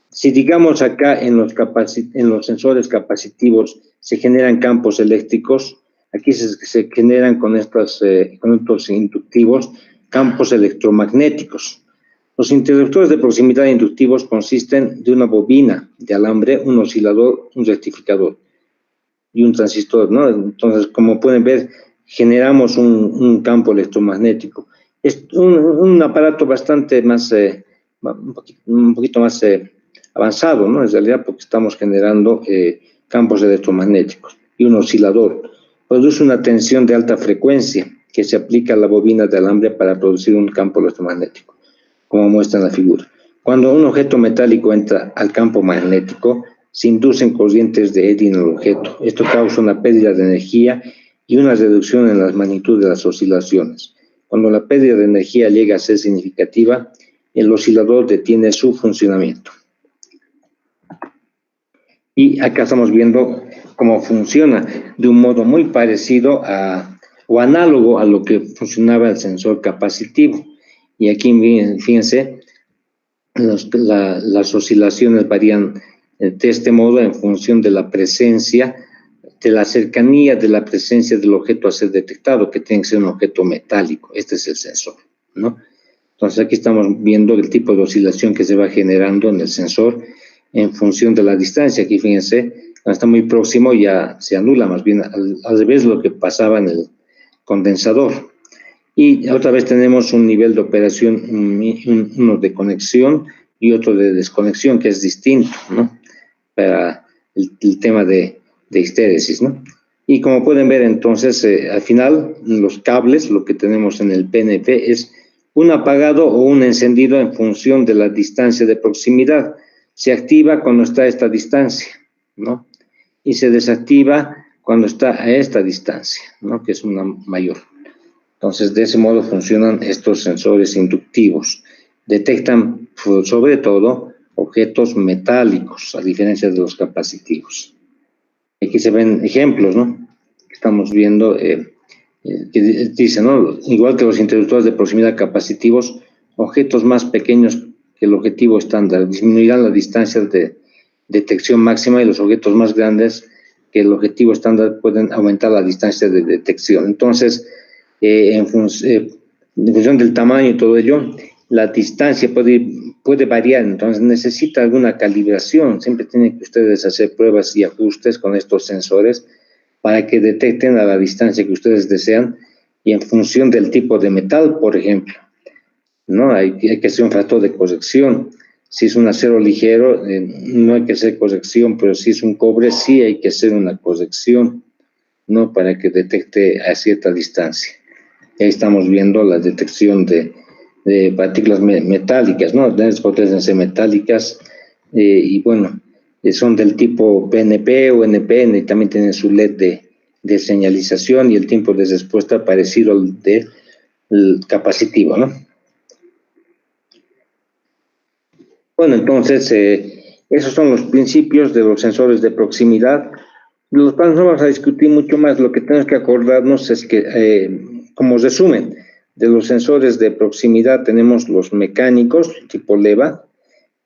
Si digamos acá en los sensores capacitivos se generan campos eléctricos, aquí se generan con estos inductivos campos electromagnéticos. Los interruptores de proximidad inductivos consisten de una bobina de alambre, un oscilador, un rectificador y un transistor, ¿no? Entonces, como pueden ver, generamos un campo electromagnético. Es un aparato bastante más, un poquito más avanzado, ¿no? En realidad, porque estamos generando campos electromagnéticos. Y un oscilador produce una tensión de alta frecuencia que se aplica a la bobina de alambre para producir un campo electromagnético, como muestra en la figura. Cuando un objeto metálico entra al campo magnético, se inducen corrientes de eddy en el objeto. Esto causa una pérdida de energía y una reducción en la magnitud de las oscilaciones. Cuando la pérdida de energía llega a ser significativa, el oscilador detiene su funcionamiento. Y acá estamos viendo cómo funciona de un modo muy parecido o análogo a lo que funcionaba el sensor capacitivo. Y aquí, fíjense, las oscilaciones varían de este modo en función de la presencia, de la cercanía de la presencia del objeto a ser detectado, que tiene que ser un objeto metálico. Este es el sensor, ¿no? Entonces aquí estamos viendo el tipo de oscilación que se va generando en el sensor en función de la distancia. Aquí fíjense, cuando está muy próximo ya se anula, más bien al revés lo que pasaba en el condensador. Y otra vez tenemos un nivel de operación, uno de conexión y otro de desconexión, que es distinto, ¿no? Para el tema de histéresis, ¿no? Y como pueden ver, entonces, al final, los cables, lo que tenemos en el PNP es un apagado o un encendido en función de la distancia de proximidad. Se activa cuando está a esta distancia, ¿no? Y se desactiva cuando está a esta distancia, ¿no? Que es una mayor. Entonces, de ese modo funcionan estos sensores inductivos. Detectan, sobre todo, objetos metálicos, a diferencia de los capacitivos. Aquí se ven ejemplos, ¿no? Estamos viendo, que dice, ¿no? Igual que los interruptores de proximidad capacitivos, objetos más pequeños que el objetivo estándar disminuirán la distancia de detección máxima y los objetos más grandes que el objetivo estándar pueden aumentar la distancia de detección. Entonces, en función del tamaño y todo ello, la distancia puede variar, entonces necesita alguna calibración. Siempre tienen que ustedes hacer pruebas y ajustes con estos sensores para que detecten a la distancia que ustedes desean y en función del tipo de metal, por ejemplo, ¿no? Hay que hacer un factor de corrección. Si es un acero ligero, no hay que hacer corrección, pero si es un cobre, sí hay que hacer una corrección, ¿no? Para que detecte a cierta distancia. Ahí estamos viendo la detección de partículas metálicas, ¿no? Potencias metálicas, y bueno, son del tipo PNP o NPN, y también tienen su LED de señalización y el tiempo de respuesta parecido al del capacitivo, ¿no? Bueno, entonces, esos son los principios de los sensores de proximidad, los cuales no vamos a discutir mucho más. Lo que tenemos que acordarnos es que, como resumen, De los sensores de proximidad tenemos los mecánicos, tipo leva,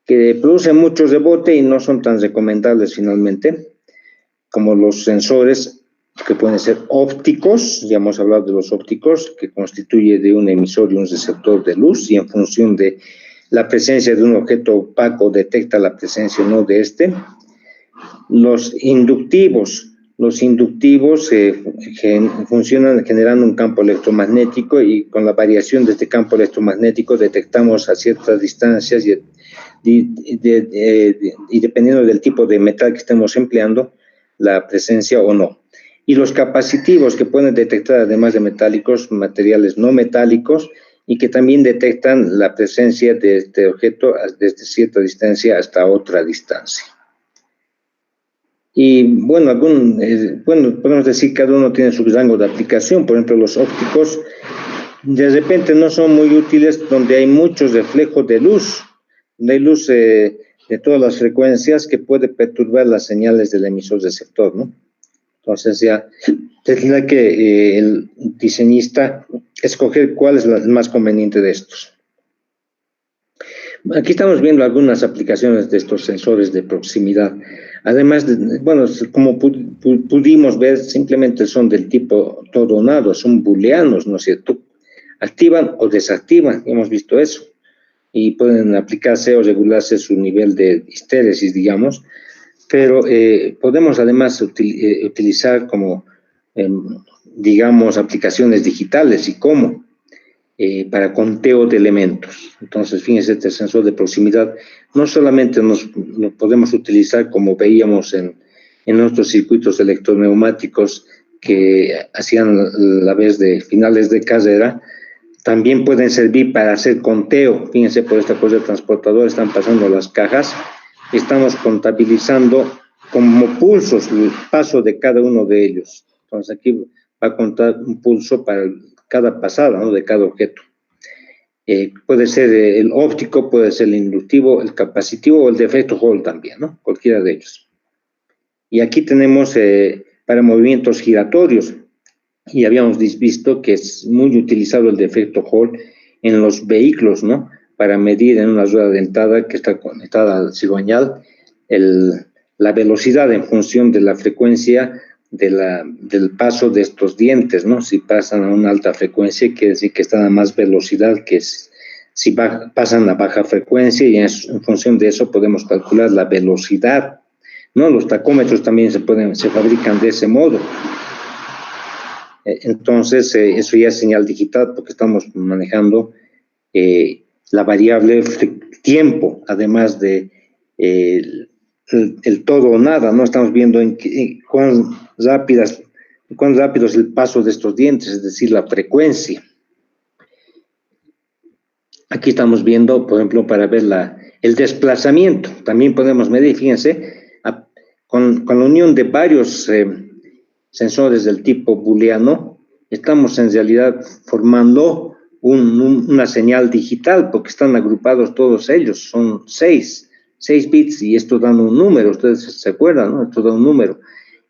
que producen mucho rebote y no son tan recomendables finalmente, como los sensores que pueden ser ópticos. Ya hemos hablado de los ópticos, que constituye de un emisor y un receptor de luz, y en función de la presencia de un objeto opaco detecta la presencia o no de este. Los inductivos funcionan generando un campo electromagnético, y con la variación de este campo electromagnético detectamos a ciertas distancias y dependiendo del tipo de metal que estemos empleando, la presencia o no. Y los capacitivos, que pueden detectar, además de metálicos, materiales no metálicos, y que también detectan la presencia de este objeto desde cierta distancia hasta otra distancia. Y bueno, podemos decir que cada uno tiene su rango de aplicación. Por ejemplo, los ópticos de repente no son muy útiles donde hay muchos reflejos de luz, donde hay luz de todas las frecuencias que puede perturbar las señales del emisor receptor, ¿no? Entonces ya tendrá que el diseñista escoger cuál es el más conveniente de estos. Aquí estamos viendo algunas aplicaciones de estos sensores de proximidad. Además, bueno, como pudimos ver, simplemente son del tipo todo o nada, son booleanos, ¿no es cierto? Activan o desactivan, hemos visto eso. Y pueden aplicarse o regularse su nivel de histéresis, digamos. Pero podemos además utilizar como, digamos, aplicaciones digitales. ¿Y cómo? Para conteo de elementos. Entonces, fíjense, este sensor de proximidad no solamente lo podemos utilizar como veíamos en nuestros circuitos electroneumáticos que hacían la vez de finales de carrera, también pueden servir para hacer conteo. Fíjense, por esta cosa de transportador están pasando las cajas, estamos contabilizando como pulsos el paso de cada uno de ellos. Entonces, aquí va a contar un pulso para cada pasada, ¿no?, de cada objeto. Puede ser el óptico, puede ser el inductivo, el capacitivo o el de efecto Hall también, ¿no? Cualquiera de ellos. Y aquí tenemos para movimientos giratorios, y habíamos visto que es muy utilizado el de efecto Hall en los vehículos, ¿no? Para medir en una rueda dentada que está conectada al cigüeñal la velocidad en función de la frecuencia del paso de estos dientes, ¿no? Si pasan a una alta frecuencia, quiere decir que están a más velocidad que si pasan a baja frecuencia, y en función de eso podemos calcular la velocidad, ¿no? Los tacómetros también se fabrican de ese modo. Entonces, eso ya es señal digital, porque estamos manejando la variable tiempo, además de el todo o nada, ¿no? Estamos viendo cuán rápido es el paso de estos dientes, es decir, la frecuencia. Aquí estamos viendo, por ejemplo, para ver el desplazamiento. También podemos medir, fíjense, con la unión de varios sensores del tipo booleano, estamos en realidad formando una señal digital, porque están agrupados todos ellos, son 6 bits, y esto da un número, ustedes se acuerdan, ¿no? Esto da un número,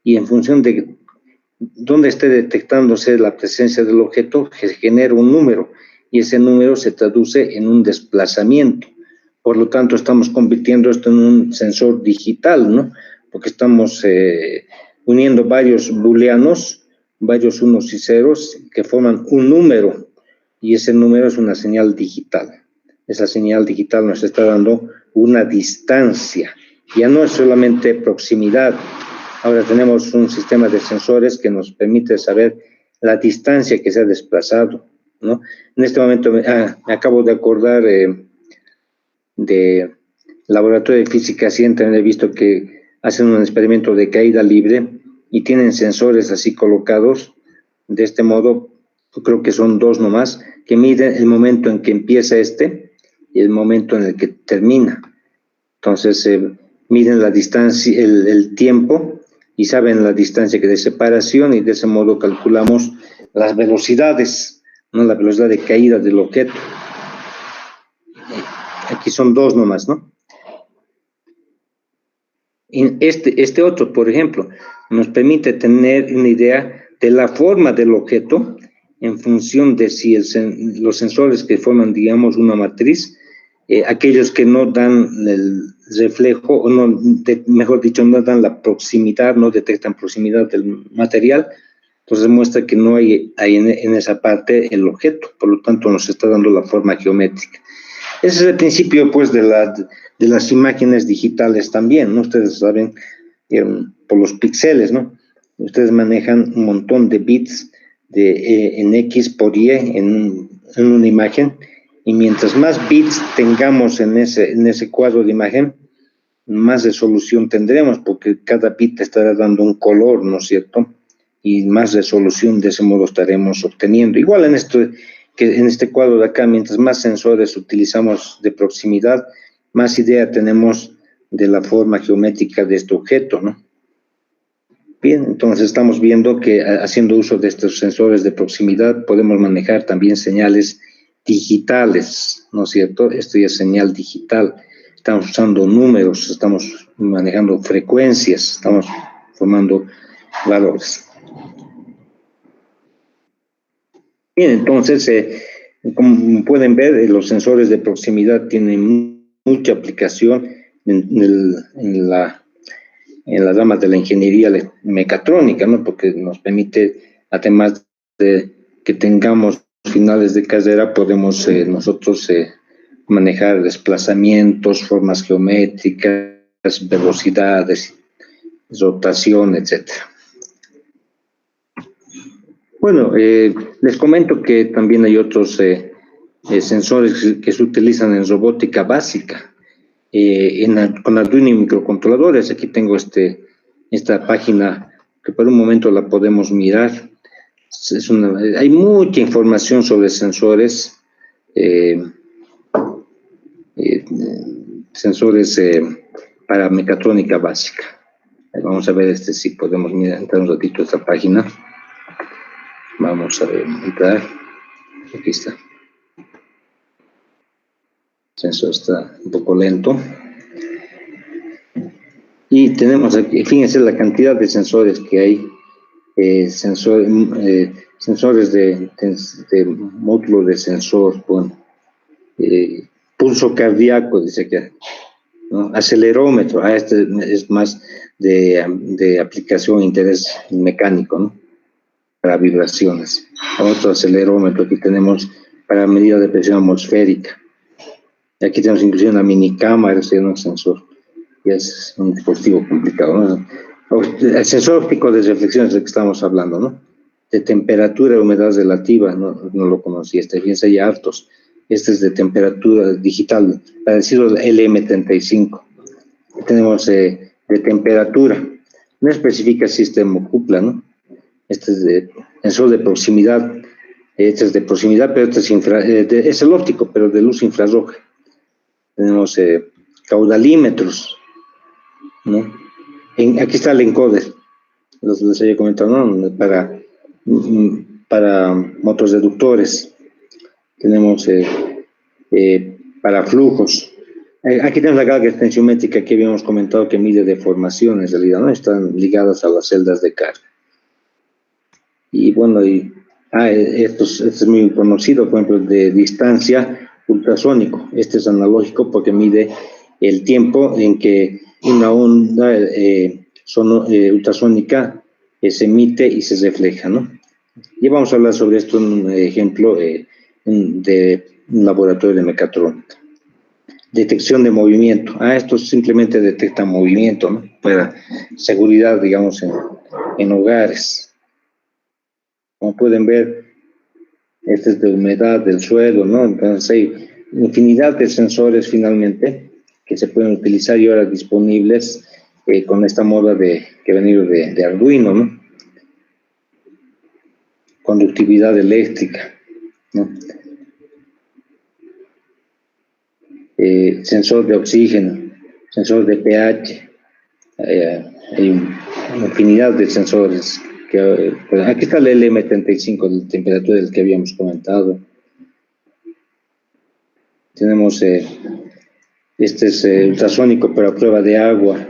y en función de dónde esté detectándose la presencia del objeto, se genera un número, y ese número se traduce en un desplazamiento. Por lo tanto, estamos convirtiendo esto en un sensor digital, ¿no? Porque estamos uniendo varios booleanos, varios unos y ceros, que forman un número, y ese número es una señal digital. Esa señal digital nos está dando una distancia. Ya no es solamente proximidad. Ahora tenemos un sistema de sensores que nos permite saber la distancia que se ha desplazado, ¿no? En este momento me acabo de acordar de Laboratorio de Física Científica. He visto que hacen un experimento de caída libre y tienen sensores así colocados de este modo. Creo que son 2 nomás, que miden el momento en que empieza y el momento en el que termina. Entonces miden la distancia, el tiempo, y saben la distancia de separación, y de ese modo calculamos las velocidades, ¿no? La velocidad de caída del objeto. Aquí son 2 nomás, ¿no? Y este otro, por ejemplo, nos permite tener una idea de la forma del objeto en función de si los sensores que forman, digamos, una matriz, aquellos que no dan el reflejo, o no, mejor dicho, no dan la proximidad, no detectan proximidad del material, entonces muestra que no hay en esa parte el objeto, por lo tanto nos está dando la forma geométrica. Ese es el principio, pues, de las imágenes digitales también, ¿no? Ustedes saben, por los píxeles, ¿no? Ustedes manejan un montón de bits en X por Y en una imagen, y mientras más bits tengamos en ese cuadro de imagen, más resolución tendremos, porque cada bit estará dando un color, ¿no es cierto? Y más resolución de ese modo estaremos obteniendo. Igual en este cuadro de acá, mientras más sensores utilizamos de proximidad, más idea tenemos de la forma geométrica de este objeto, ¿no? Bien, entonces estamos viendo que haciendo uso de estos sensores de proximidad podemos manejar también señales digitales, ¿no es cierto? Esto ya es señal digital. Estamos usando números, estamos manejando frecuencias, estamos formando valores. Bien, entonces, como pueden ver, los sensores de proximidad tienen mucha aplicación en las ramas de la ingeniería mecatrónica, ¿no? Porque nos permite, además de que tengamos finales de carrera, podemos nosotros manejar desplazamientos, formas geométricas, velocidades, rotación, etcétera. Bueno, les comento que también hay otros sensores que se utilizan en robótica básica, con Arduino y microcontroladores. Aquí tengo esta página que por un momento la podemos mirar. Hay mucha información sobre sensores, para mecatrónica básica. Vamos a ver si podemos entrar un ratito a esta página. Vamos a entrar. Aquí está. El sensor está un poco lento. Y tenemos aquí, fíjense la cantidad de sensores que hay. Sensores de módulo de sensor, bueno, pulso cardíaco, dice que, ¿no? Acelerómetro, este es más de aplicación e interés mecánico, ¿no? Para vibraciones. Otro acelerómetro, aquí tenemos para medida de presión atmosférica. Aquí tenemos inclusive una mini cámara, este es un sensor, y es un dispositivo complicado, ¿no? El sensor óptico de reflexión es del que estamos hablando, ¿no? De temperatura y humedad relativa, no lo conocí, fíjense, hay hartos. Este es de temperatura digital, para decirlo, el M35. Tenemos de temperatura, no especifica si es termocupla, ¿no? Este es de sensor de proximidad, este es de proximidad, pero este es el óptico, pero de luz infrarroja. Tenemos caudalímetros, ¿no? Aquí está el encoder, les había comentado, ¿no? Para motos reductores. Tenemos para flujos. Aquí tenemos la carga extensiométrica que habíamos comentado, que mide deformación en realidad, ¿no? Están ligadas a las celdas de carga. Y bueno, esto es muy conocido, por ejemplo, de distancia ultrasónico. Este es analógico porque mide el tiempo en que una onda ultrasónica se emite y se refleja, ¿no? Y vamos a hablar sobre esto en un ejemplo de un laboratorio de mecatrónica. Detección de movimiento. Esto simplemente detecta movimiento, ¿no? Para seguridad, digamos, en hogares. Como pueden ver, este es de humedad del suelo, ¿no? Entonces hay infinidad de sensores finalmente que se pueden utilizar y ahora disponibles con esta moda que ha venido de Arduino, ¿no? Conductividad eléctrica, ¿no? Sensor de oxígeno, sensor de pH, hay una infinidad de sensores. Aquí está el LM35 de temperatura del que habíamos comentado. Tenemos este es ultrasónico para prueba de agua,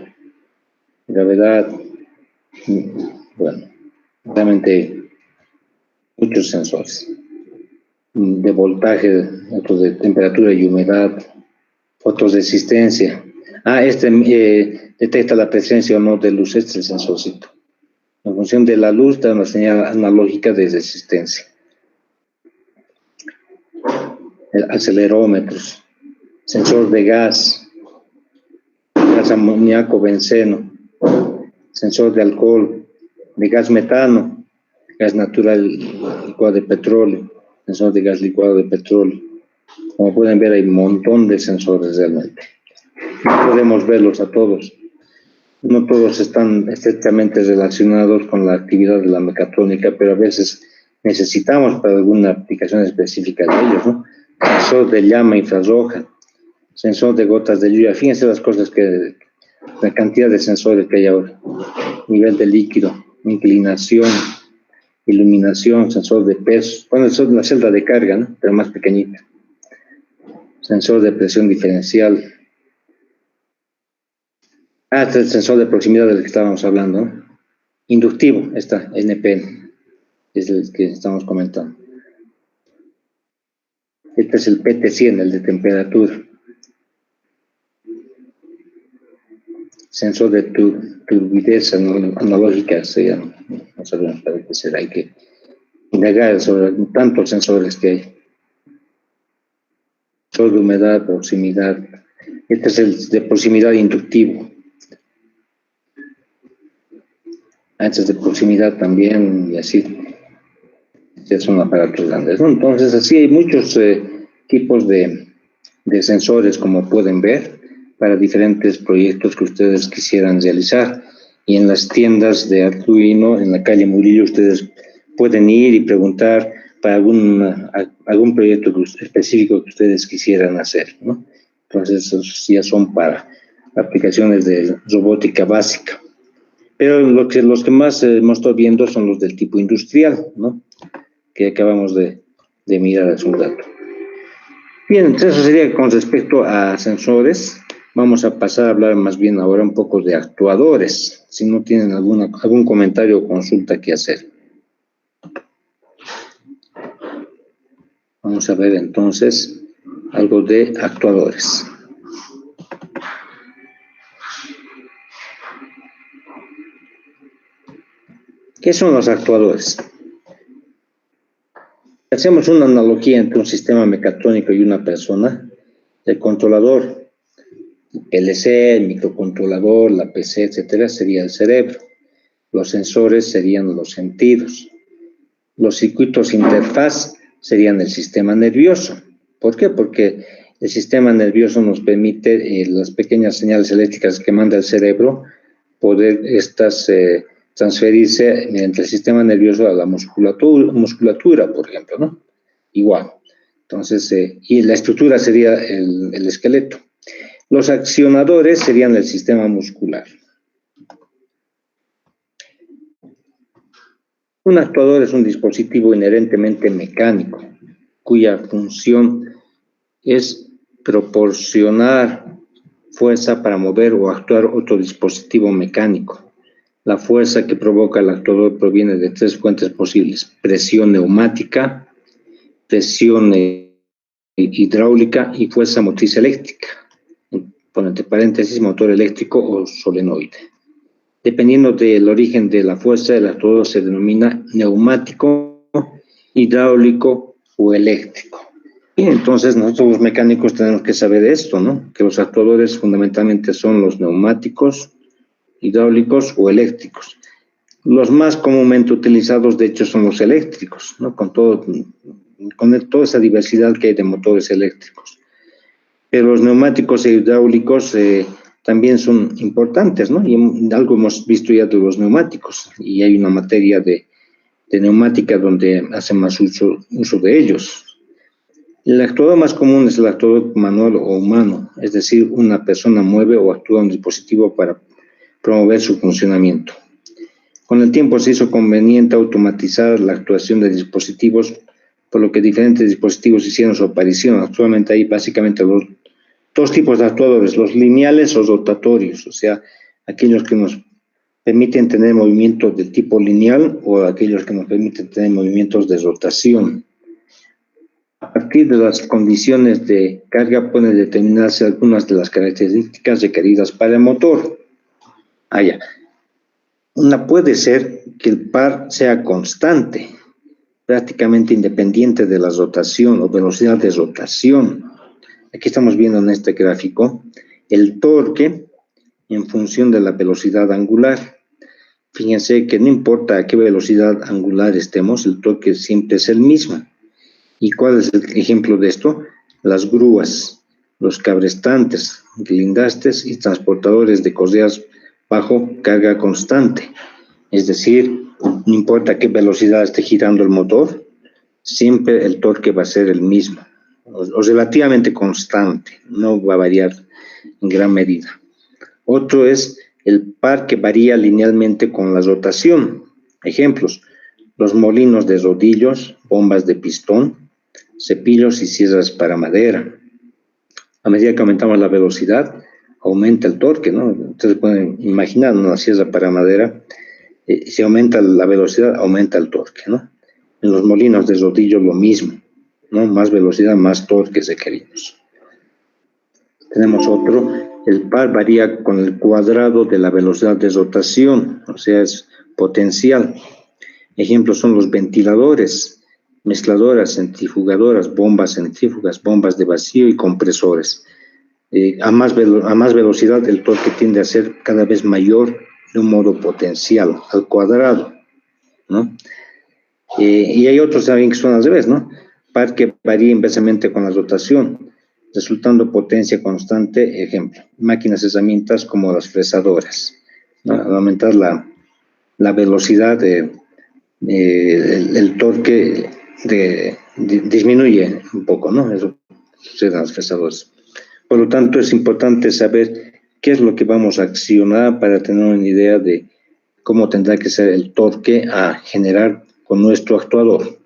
gravedad. Bueno, realmente muchos sensores de voltaje, otros de temperatura y humedad, otros de existencia. Detecta la presencia o no de luz, este es el sensorcito. En función de la luz, da una señal analógica de resistencia. Acelerómetros, sensor de gas amoníaco, benceno, sensor de alcohol, de gas metano, gas natural licuado de petróleo, sensor de gas licuado de petróleo. Como pueden ver, hay un montón de sensores realmente. No podemos verlos a todos. No todos están estrictamente relacionados con la actividad de la mecatrónica, pero a veces necesitamos para alguna aplicación específica de ellos, ¿no? Sensor de llama infrarroja, sensor de gotas de lluvia. Fíjense las cosas la cantidad de sensores que hay ahora. Nivel de líquido, inclinación, iluminación, sensor de peso. Bueno, eso es una celda de carga, ¿no? Pero más pequeñita. Sensor de presión diferencial. Este es el sensor de proximidad del que estábamos hablando, ¿no? Inductivo, está, NPN, es el que estamos comentando. Este es el PT100, el de temperatura. Sensor de turbidez analógica, no sabemos para qué será, hay que indagar sobre tantos sensores que hay. Sensor de humedad, proximidad. Este es el de proximidad inductivo. Este es de proximidad también, y así. Ya son aparatos grandes, ¿no? Entonces, así hay muchos tipos de sensores, como pueden ver, para diferentes proyectos que ustedes quisieran realizar. Y en las tiendas de Arduino, en la calle Murillo, ustedes pueden ir y preguntar para algún proyecto específico que ustedes quisieran hacer, ¿no? Entonces, esos ya son para aplicaciones de robótica básica. Pero los que más hemos estado viendo son los del tipo industrial, ¿no? Que acabamos de mirar hace un rato. Bien, entonces eso sería con respecto a sensores. Vamos a pasar a hablar más bien ahora un poco de actuadores, si no tienen algún comentario o consulta que hacer. Vamos a ver entonces algo de actuadores. ¿Qué son los actuadores? Hacemos una analogía entre un sistema mecatrónico y una persona. El controlador, el PLC, el microcontrolador, la PC, etcétera, sería el cerebro. Los sensores serían los sentidos. Los circuitos interfaz serían el sistema nervioso. ¿Por qué? Porque el sistema nervioso nos permite las pequeñas señales eléctricas que manda el cerebro, poder transferirse mediante el sistema nervioso a la musculatura, por ejemplo, ¿no? Igual. Entonces, y la estructura sería el esqueleto. Los accionadores serían el sistema muscular. Un actuador es un dispositivo inherentemente mecánico, cuya función es proporcionar fuerza para mover o actuar otro dispositivo mecánico. La fuerza que provoca el actuador proviene de tres fuentes posibles: presión neumática, presión hidráulica y fuerza motriz eléctrica. Por entre paréntesis, motor eléctrico o solenoide. Dependiendo del origen de la fuerza, el actuador se denomina neumático, hidráulico o eléctrico. Y entonces nosotros los mecánicos tenemos que saber esto, ¿no? Que los actuadores fundamentalmente son los neumáticos, hidráulicos o eléctricos. Los más comúnmente utilizados, de hecho, son los eléctricos, ¿no? Con toda esa diversidad que hay de motores eléctricos. Pero los neumáticos e hidráulicos también son importantes, ¿no? Y algo hemos visto ya de los neumáticos, y hay una materia de neumática donde hace más uso de ellos. El actuador más común es el actuador manual o humano, es decir, una persona mueve o actúa un dispositivo para promover su funcionamiento. Con el tiempo se hizo conveniente automatizar la actuación de dispositivos, por lo que diferentes dispositivos hicieron su aparición. Actualmente hay básicamente dos tipos de actuadores: los lineales o rotatorios, o sea, aquellos que nos permiten tener movimientos de tipo lineal o aquellos que nos permiten tener movimientos de rotación. A partir de las condiciones de carga pueden determinarse algunas de las características requeridas para el motor. Una puede ser que el par sea constante, prácticamente independiente de la rotación o velocidad de rotación. Aquí estamos viendo en este gráfico el torque en función de la velocidad angular. Fíjense que no importa a qué velocidad angular estemos, el torque siempre es el mismo. ¿Y cuál es el ejemplo de esto? Las grúas, los cabrestantes, guindastes y transportadores de correas bajo carga constante. Es decir, no importa a qué velocidad esté girando el motor, siempre el torque va a ser el mismo, o relativamente constante, no va a variar en gran medida. Otro es el par que varía linealmente con la rotación. Ejemplos, los molinos de rodillos, bombas de pistón, cepillos y sierras para madera. A medida que aumentamos la velocidad, aumenta el torque, ¿no? Ustedes pueden imaginar una sierra para madera, si aumenta la velocidad, aumenta el torque, ¿no? En los molinos de rodillo lo mismo, ¿no? Más velocidad, más torque requerimos. Tenemos otro, el par varía con el cuadrado de la velocidad de rotación, o sea, es potencial. Ejemplos son los ventiladores, mezcladoras, centrifugadoras, bombas centrífugas, bombas de vacío y compresores. A más velocidad el torque tiende a ser cada vez mayor de un modo potencial, al cuadrado, ¿no? Y hay otros también que son al revés, ¿no? Par que varía inversamente con la rotación, resultando potencia constante. Ejemplo, máquinas, herramientas como las fresadoras, ¿no? Al aumentar la velocidad, el torque disminuye un poco, ¿no? Eso sucede en las fresadoras. Por lo tanto, es importante saber qué es lo que vamos a accionar para tener una idea de cómo tendrá que ser el torque a generar con nuestro actuador.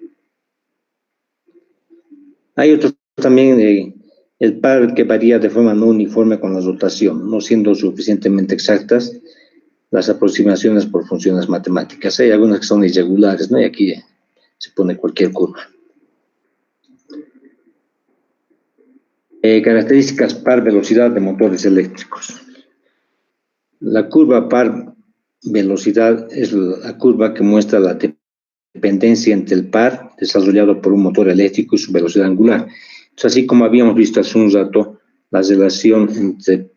Hay otros también, el par que varía de forma no uniforme con la rotación, no siendo suficientemente exactas las aproximaciones por funciones matemáticas. Hay algunas que son irregulares, ¿no? Y aquí se pone cualquier curva. Características par velocidad de motores eléctricos. La curva par velocidad es la curva que muestra la dependencia entre el par desarrollado por un motor eléctrico y su velocidad angular. Entonces, así como habíamos visto hace un rato, la relación entre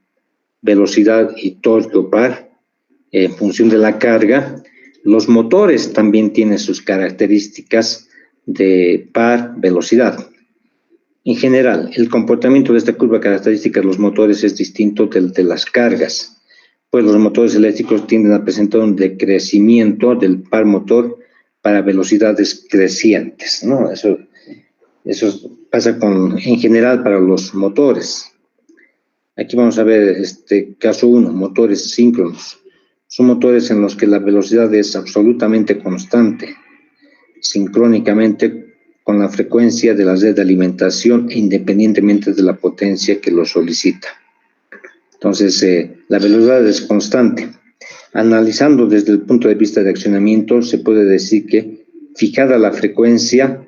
velocidad y torque o par, en función de la carga, los motores también tienen sus características de par velocidad. En general, el comportamiento de esta curva característica de los motores es distinto del de las cargas, pues los motores eléctricos tienden a presentar un decrecimiento del par motor para velocidades crecientes, ¿no? Eso pasa en general para los motores. Aquí vamos a ver caso 1, motores síncronos. Son motores en los que la velocidad es absolutamente constante, sincrónicamente con la frecuencia de la red de alimentación e independientemente de la potencia que lo solicita. Entonces, la velocidad es constante. Analizando desde el punto de vista de accionamiento, se puede decir que, fijada la frecuencia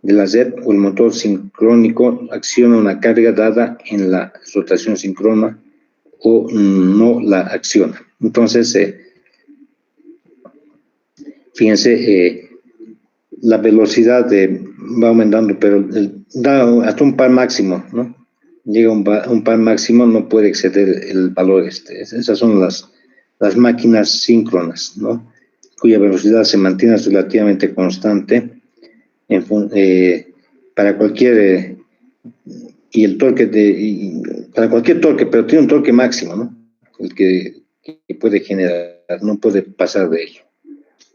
de la red o el motor sincrónico, acciona una carga dada en la rotación síncrona o no la acciona. Entonces, fíjense, la velocidad va aumentando, pero da hasta un par máximo, ¿no? Llega a un par máximo, no puede exceder el valor. Esas son las máquinas síncronas, ¿no? Cuya velocidad se mantiene relativamente constante para cualquier y el torque para cualquier torque, pero tiene un torque máximo, ¿no? El que puede generar, no puede pasar de ello.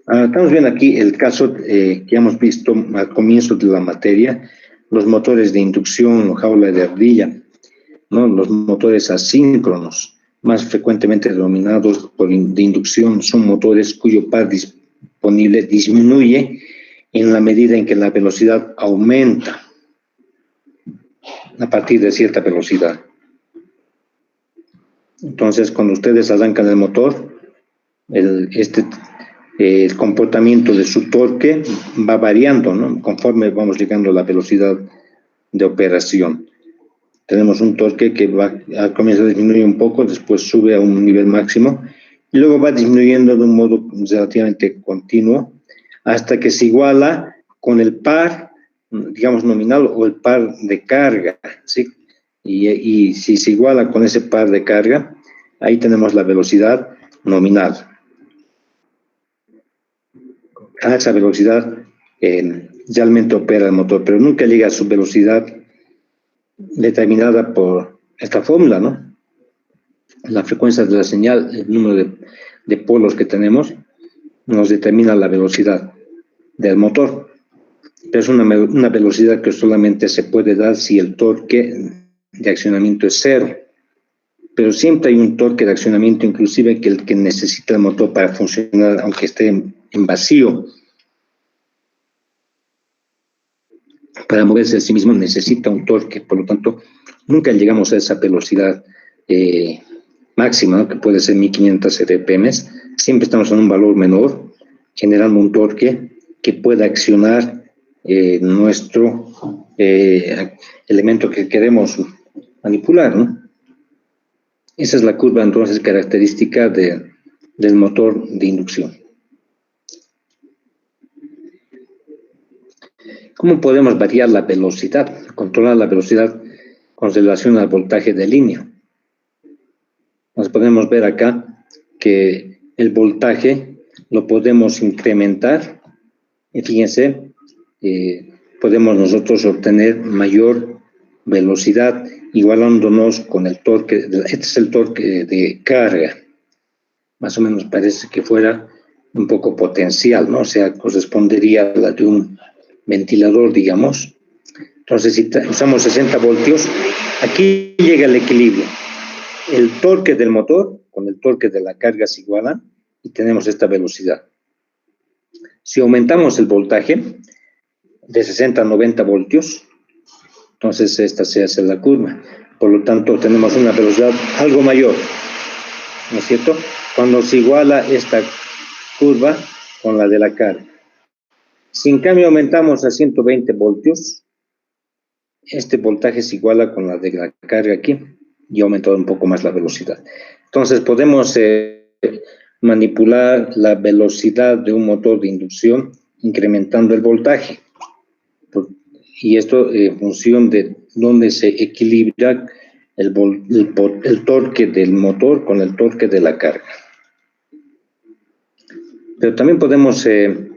Estamos viendo aquí el caso que hemos visto al comienzo de la materia, los motores de inducción o jaula de ardilla, ¿no? Los motores asíncronos, más frecuentemente denominados de inducción, son motores cuyo par disponible disminuye en la medida en que la velocidad aumenta a partir de cierta velocidad. Entonces, cuando ustedes arrancan el motor, el comportamiento de su torque va variando, ¿no? Conforme vamos llegando a la velocidad de operación. Tenemos un torque que comienza a disminuir un poco, después sube a un nivel máximo y luego va disminuyendo de un modo relativamente continuo hasta que se iguala con el par, digamos, nominal o el par de carga, ¿sí? Y si se iguala con ese par de carga, ahí tenemos la velocidad nominal. A esa velocidad realmente opera el motor, pero nunca llega a su velocidad determinada por esta fórmula, ¿no? La frecuencia de la señal, el número de polos que tenemos, nos determina la velocidad del motor. Pero es una velocidad que solamente se puede dar si el torque de accionamiento es cero. Pero siempre hay un torque de accionamiento, inclusive que el que necesita el motor para funcionar, aunque esté en vacío. Para moverse a sí mismo necesita un torque, por lo tanto, nunca llegamos a esa velocidad máxima, ¿no? Que puede ser 1500 RPM. Siempre estamos en un valor menor, generando un torque que pueda accionar nuestro elemento que queremos manipular, ¿no? Esa es la curva, entonces, característica del motor de inducción. ¿Cómo podemos variar la velocidad, controlar la velocidad con relación al voltaje de línea? Nos podemos ver acá que el voltaje lo podemos incrementar y fíjense, podemos nosotros obtener mayor velocidad igualándonos con el torque. Este es el torque de carga. Más o menos parece que fuera un poco potencial, ¿no? O sea, correspondería a la de un ventilador, digamos. Entonces, si usamos 60 voltios, aquí llega el equilibrio. El torque del motor con el torque de la carga se igualan y tenemos esta velocidad. Si aumentamos el voltaje de 60 a 90 voltios, entonces esta se hace la curva. Por lo tanto, tenemos una velocidad algo mayor, ¿no es cierto? Cuando se iguala esta curva con la de la carga. Si en cambio aumentamos a 120 voltios, este voltaje se iguala con la de la carga aquí y ha aumentado un poco más la velocidad. Entonces podemos manipular la velocidad de un motor de inducción incrementando el voltaje. Y esto en función de dónde se equilibra el torque del motor con el torque de la carga. Pero también podemos, aquí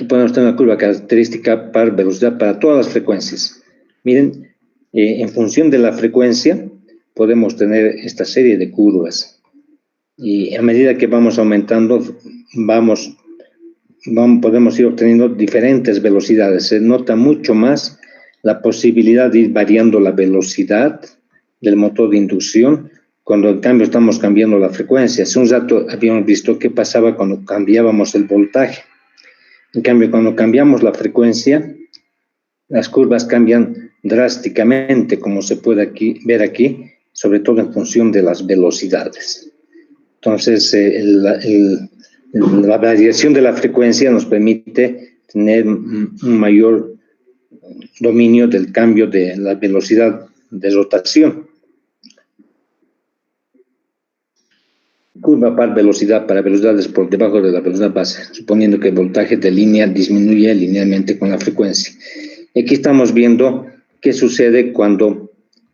podemos tener una curva característica par velocidad para todas las frecuencias. Miren, en función de la frecuencia podemos tener esta serie de curvas. Y a medida que vamos aumentando, podemos ir obteniendo diferentes velocidades. Se nota mucho más la posibilidad de ir variando la velocidad del motor de inducción cuando en cambio estamos cambiando la frecuencia. Hace un rato habíamos visto qué pasaba cuando cambiábamos el voltaje. En cambio, cuando cambiamos la frecuencia, las curvas cambian drásticamente, como se puede ver aquí, sobre todo en función de las velocidades. Entonces, la variación de la frecuencia nos permite tener un mayor dominio del cambio de la velocidad de rotación. Curva par velocidad para velocidades por debajo de la velocidad base, suponiendo que el voltaje de línea disminuye linealmente con la frecuencia. Aquí estamos viendo qué sucede cuando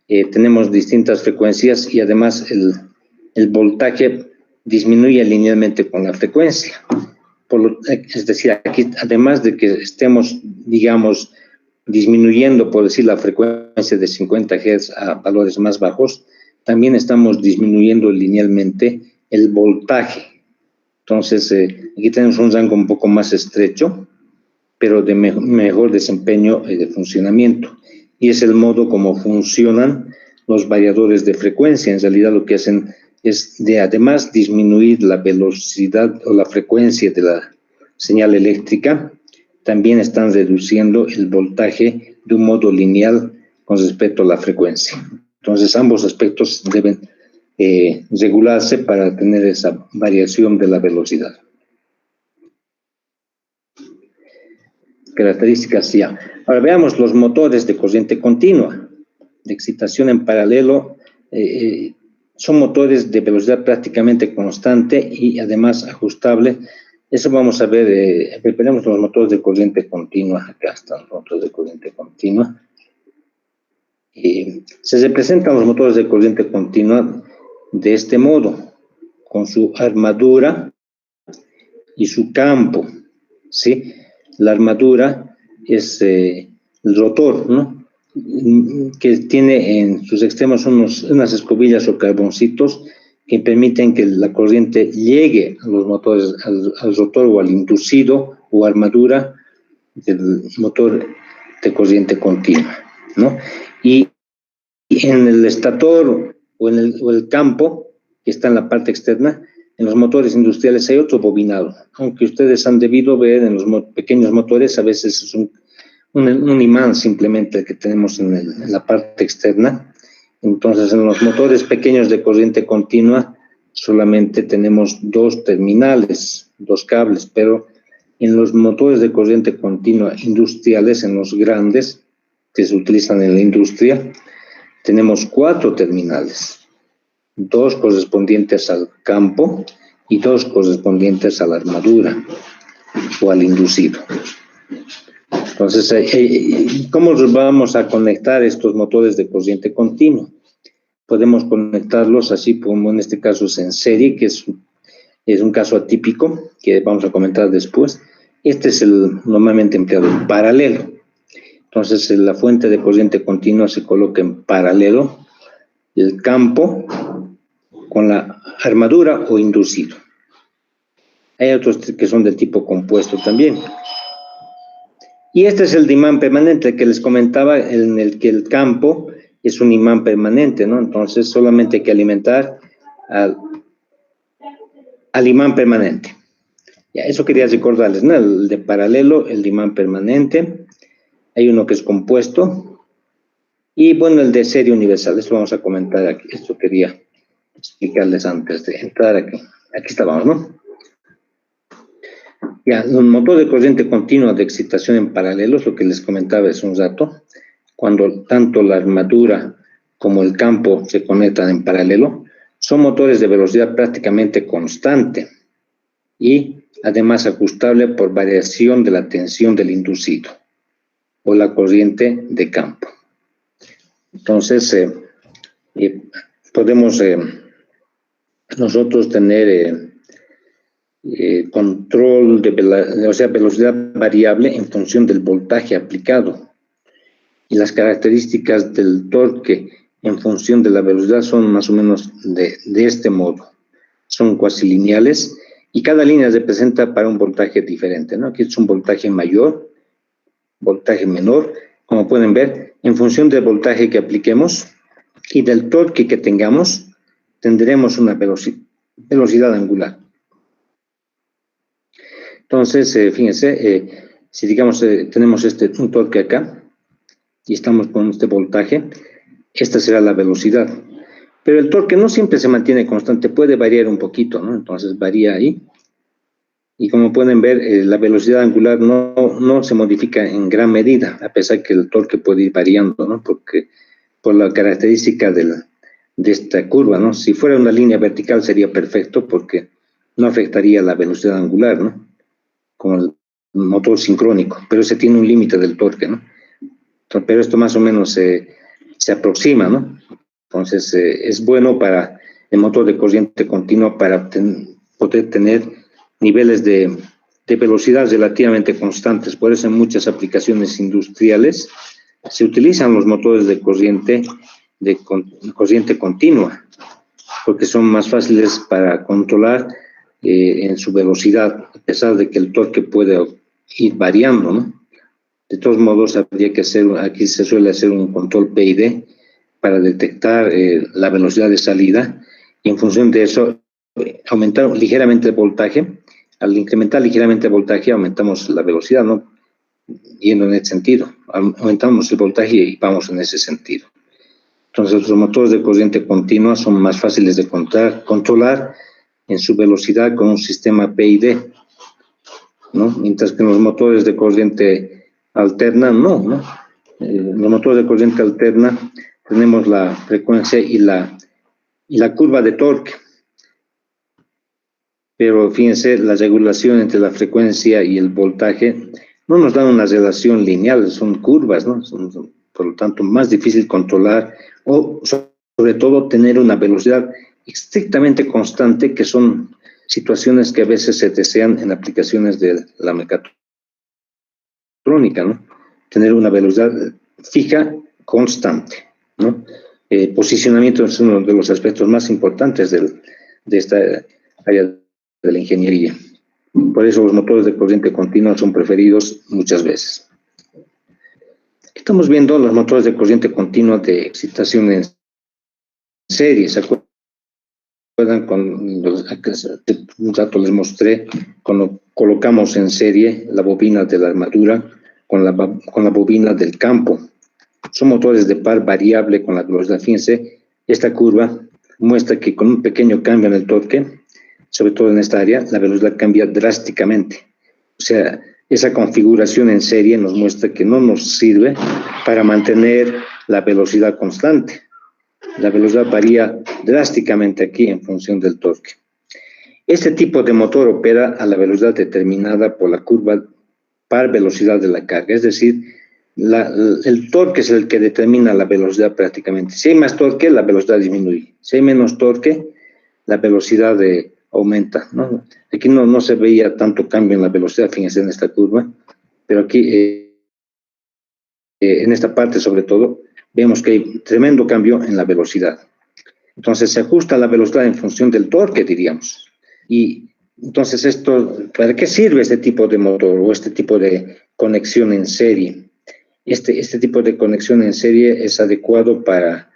tenemos distintas frecuencias y además el voltaje disminuye linealmente con la frecuencia. Es decir, aquí además de que estemos, digamos, disminuyendo, por decir, la frecuencia de 50 Hz a valores más bajos, también estamos disminuyendo linealmente el voltaje. Entonces, aquí tenemos un rango un poco más estrecho, pero de mejor desempeño de funcionamiento. Y es el modo como funcionan los variadores de frecuencia. En realidad lo que hacen es además disminuir la velocidad o la frecuencia de la señal eléctrica, también están reduciendo el voltaje de un modo lineal con respecto a la frecuencia. Entonces ambos aspectos deben regularse para tener esa variación de la velocidad. Características ya. Ahora veamos los motores de corriente continua, de excitación en paralelo. Son motores de velocidad prácticamente constante y además ajustable. Eso vamos a ver, veremos los motores de corriente continua. Acá están los motores de corriente continua. Se representan los motores de corriente continua de este modo, con su armadura y su campo, ¿sí? La armadura es el rotor, ¿no? Que tiene en sus extremos unas escobillas o carboncitos que permiten que la corriente llegue a los motores, al rotor o al inducido o armadura del motor de corriente continua, ¿no? Y en el estator o en el campo, que está en la parte externa, en los motores industriales hay otro bobinado, aunque ustedes han debido ver en los pequeños motores, a veces es un imán simplemente el que tenemos en la parte externa. Entonces, en los motores pequeños de corriente continua solamente tenemos dos terminales, dos cables, pero en los motores de corriente continua industriales, en los grandes que se utilizan en la industria, tenemos 4 terminales, 2 correspondientes al campo y 2 correspondientes a la armadura o al inducido. Entonces, ¿cómo vamos a conectar estos motores de corriente continua? Podemos conectarlos así como en este caso es en serie, que es un caso atípico que vamos a comentar después. Este es el normalmente empleado en paralelo. Entonces, la fuente de corriente continua se coloca en paralelo, el campo con la armadura o inducido. Hay otros que son de tipo compuesto también. Y este es el imán permanente que les comentaba, en el que el campo es un imán permanente, ¿no? Entonces, solamente hay que alimentar al imán permanente. Ya, eso quería recordarles, ¿no? El de paralelo, el imán permanente. Hay uno que es compuesto. Y, bueno, el de serie universal. Esto vamos a comentar aquí. Esto quería explicarles antes de entrar aquí. Aquí estábamos, ¿no? Ya, un motor de corriente continua de excitación en paralelo, es lo que les comentaba hace un rato, cuando tanto la armadura como el campo se conectan en paralelo, son motores de velocidad prácticamente constante y además ajustable por variación de la tensión del inducido o la corriente de campo. Entonces, podemos nosotros tener control de velocidad variable en función del voltaje aplicado. Y las características del torque en función de la velocidad son más o menos de este modo. Son cuasi lineales y cada línea representa para un voltaje diferente, ¿no? Aquí es un voltaje mayor, voltaje menor. Como pueden ver, en función del voltaje que apliquemos y del torque que tengamos, tendremos una velocidad angular. Entonces, fíjense, si digamos tenemos un torque acá y estamos con este voltaje, esta será la velocidad. Pero el torque no siempre se mantiene constante, puede variar un poquito, ¿no? Entonces varía ahí. Y como pueden ver, la velocidad angular no se modifica en gran medida, a pesar que el torque puede ir variando, ¿no? Porque por la característica de esta curva, ¿no? Si fuera una línea vertical sería perfecto porque no afectaría la velocidad angular, ¿no? Como el motor sincrónico, pero ese tiene un límite del torque, ¿no? Pero esto más o menos se aproxima, ¿no? Entonces, es bueno para el motor de corriente continua para poder tener niveles de velocidad relativamente constantes. Por eso en muchas aplicaciones industriales se utilizan los motores de corriente continua, porque son más fáciles para controlar en su velocidad, a pesar de que el torque puede ir variando, ¿no? De todos modos, habría que aquí se suele hacer un control PID para detectar la velocidad de salida y en función de eso aumentar ligeramente el voltaje. Al incrementar ligeramente el voltaje aumentamos la velocidad, ¿no? Yendo en ese sentido. Aumentamos el voltaje y vamos en ese sentido. Entonces, los motores de corriente continua son más fáciles de controlar en su velocidad con un sistema PID, ¿no? Mientras que en los motores de corriente alterna, no. Los motores de corriente alterna tenemos la frecuencia y la curva de torque. Pero fíjense, la regulación entre la frecuencia y el voltaje no nos dan una relación lineal, son curvas, ¿no? Por lo tanto, más difícil controlar o, sobre todo, tener una velocidad estrictamente constante, que son situaciones que a veces se desean en aplicaciones de la mecatrónica, ¿no? Tener una velocidad fija, constante, ¿no? Posicionamiento es uno de los aspectos más importantes de esta área de la ingeniería. Por eso los motores de corriente continua son preferidos muchas veces. Estamos viendo los motores de corriente continua de excitación en serie. ¿Se acuerdan? Un rato les mostré cuando colocamos en serie la bobina de la armadura con la bobina del campo. Son motores de par variable con la velocidad. Fíjense, esta curva muestra que con un pequeño cambio en el torque, sobre todo en esta área, la velocidad cambia drásticamente. O sea, esa configuración en serie nos muestra que no nos sirve para mantener la velocidad constante. La velocidad varía drásticamente aquí en función del torque. Este tipo de motor opera a la velocidad determinada por la curva par velocidad de la carga, es decir, el torque es el que determina la velocidad prácticamente. Si hay más torque, la velocidad disminuye. Si hay menos torque, la velocidad aumenta, ¿no? Aquí no se veía tanto cambio en la velocidad, fíjense en esta curva, pero aquí, en esta parte sobre todo, vemos que hay tremendo cambio en la velocidad. Entonces se ajusta la velocidad en función del torque, diríamos. Y entonces ¿para qué sirve este tipo de motor o este tipo de conexión en serie? Este tipo de conexión en serie es adecuado para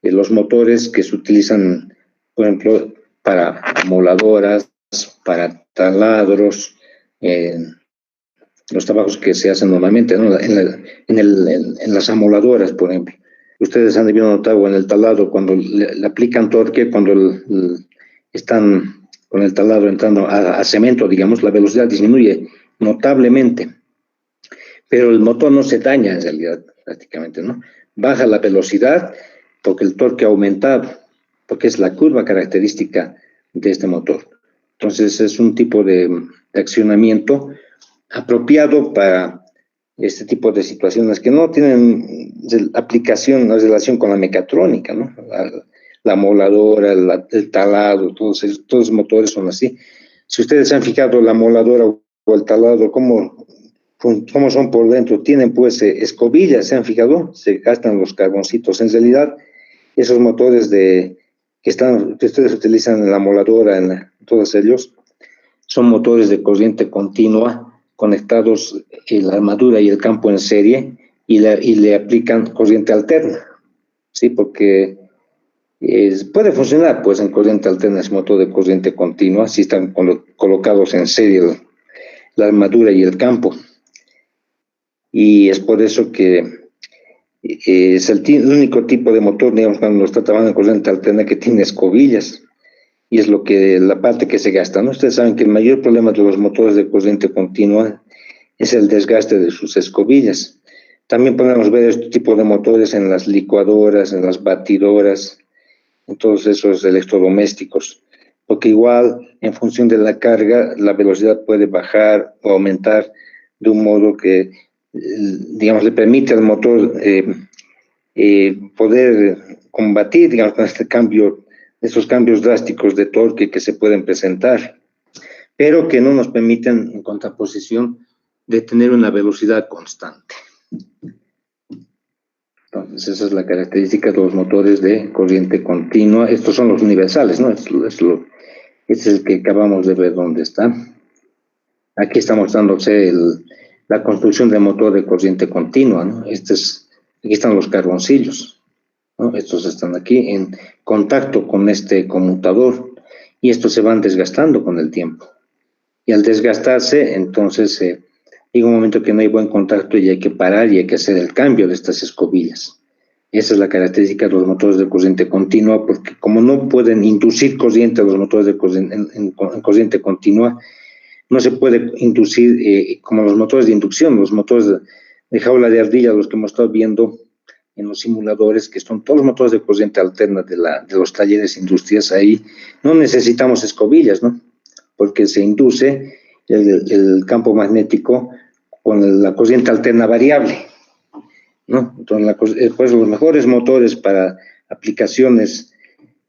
los motores que se utilizan, por ejemplo, para amoladoras, para taladros, los trabajos que se hacen normalmente, ¿no? En las amoladoras, por ejemplo. Ustedes han debido notar, o en el taladro, cuando le aplican torque, cuando están con el taladro entrando a cemento, digamos, la velocidad disminuye notablemente. Pero el motor no se daña en realidad, prácticamente, ¿no? Baja la velocidad porque el torque ha aumentado, porque es la curva característica de este motor. Entonces es un tipo de accionamiento apropiado para este tipo de situaciones que no tienen aplicación, no relación con la mecatrónica, ¿no? La moladora, el talado, todos los motores son así. Si ustedes se han fijado, la moladora o el talado, ¿cómo son por dentro? Tienen pues escobillas, ¿se han fijado? Se gastan los carboncitos. En realidad, esos motores que ustedes utilizan en la moladora, en todos ellos, son motores de corriente continua conectados en la armadura y el campo en serie y le aplican corriente alterna, ¿sí? Porque puede funcionar pues en corriente alterna, es motor de corriente continua, si están colocados en serie la armadura y el campo. Y es por eso que es el único tipo de motor, digamos, cuando está trabajando en corriente alterna, que tiene escobillas. Y es la parte que se gasta, ¿no? Ustedes saben que el mayor problema de los motores de corriente continua es el desgaste de sus escobillas. También podemos ver este tipo de motores en las licuadoras, en las batidoras, en todos esos electrodomésticos, porque igual, en función de la carga, la velocidad puede bajar o aumentar de un modo que, digamos, le permite al motor poder combatir, digamos, con estos cambios drásticos de torque que se pueden presentar, pero que no nos permiten, en contraposición, de tener una velocidad constante. Entonces, esa es la característica de los motores de corriente continua. Estos son los universales, ¿no? Este es el que acabamos de ver dónde está. Aquí está mostrándose la construcción del motor de corriente continua, ¿no? Aquí están los carboncillos, ¿no? Estos están aquí en contacto con este conmutador y estos se van desgastando con el tiempo. Y al desgastarse, entonces llega un momento que no hay buen contacto y hay que parar y hay que hacer el cambio de estas escobillas. Esa es la característica de los motores de corriente continua, porque como no pueden inducir corriente los motores de corriente, en corriente continua, no se puede inducir como los motores de inducción, los motores de jaula de ardilla, los que hemos estado viendo en los simuladores, que son todos los motores de corriente alterna de los talleres industrias. Ahí no necesitamos escobillas, ¿no? Porque se induce el campo magnético con la corriente alterna variable, ¿no? Entonces, pues los mejores motores para aplicaciones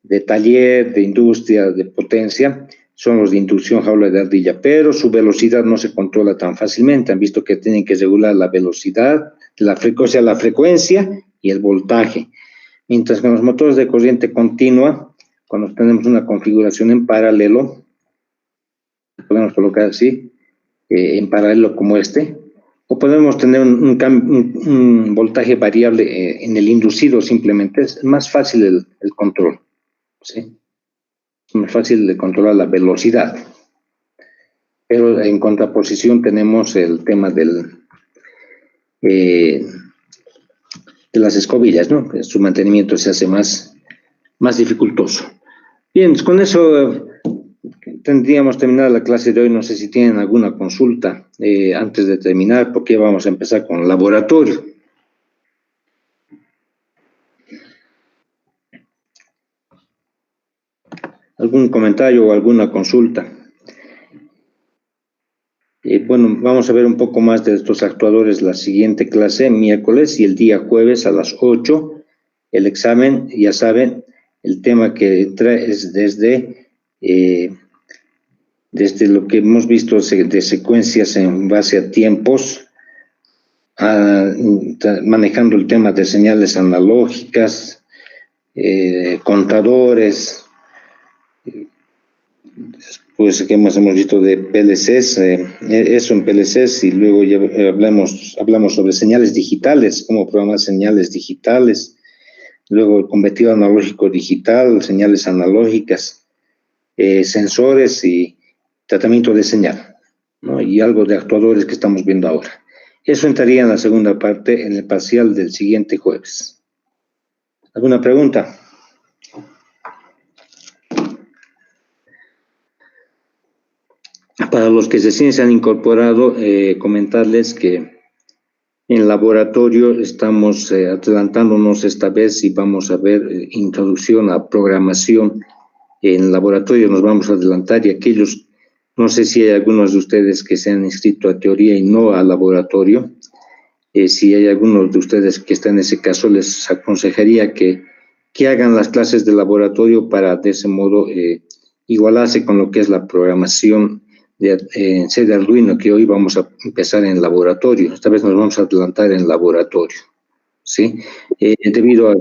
de taller, de industria, de potencia, son los de inducción jaula de ardilla, pero su velocidad no se controla tan fácilmente. Han visto que tienen que regular la velocidad, la frecuencia y el voltaje. Mientras que en los motores de corriente continua, cuando tenemos una configuración en paralelo, podemos colocar así, en paralelo como este, o podemos tener un voltaje variable en el inducido simplemente. Es más fácil el control, ¿sí? Es más fácil de controlar la velocidad. Pero en contraposición tenemos el tema de las escobillas, ¿no? Su mantenimiento se hace más dificultoso. Bien, con eso tendríamos terminada la clase de hoy. No sé si tienen alguna consulta antes de terminar, porque vamos a empezar con el laboratorio. ¿Algún comentario o alguna consulta? Bueno, vamos a ver un poco más de estos actuadores la siguiente clase, miércoles, y el día jueves a las 8. El examen, ya saben, el tema que trae es desde lo que hemos visto de secuencias en base a tiempos, manejando el tema de señales analógicas, contadores, pues que hemos visto de PLCs, eso en PLCs, y luego ya hablamos sobre señales digitales, cómo programar señales digitales, luego el convertido analógico digital, señales analógicas, sensores y tratamiento de señal, ¿no? Y algo de actuadores que estamos viendo ahora. Eso entraría en la segunda parte, en el parcial del siguiente jueves. ¿Alguna pregunta? Para los que recién se han incorporado, comentarles que en laboratorio estamos adelantándonos esta vez y vamos a ver introducción a programación. En laboratorio nos vamos a adelantar, y aquellos, no sé si hay algunos de ustedes que se han inscrito a teoría y no a laboratorio. Si hay algunos de ustedes que están en ese caso, les aconsejaría que hagan las clases de laboratorio para de ese modo igualarse con lo que es la programación en C de Arduino, que hoy vamos a empezar en laboratorio. Esta vez nos vamos a adelantar en laboratorio, ¿sí? Debido a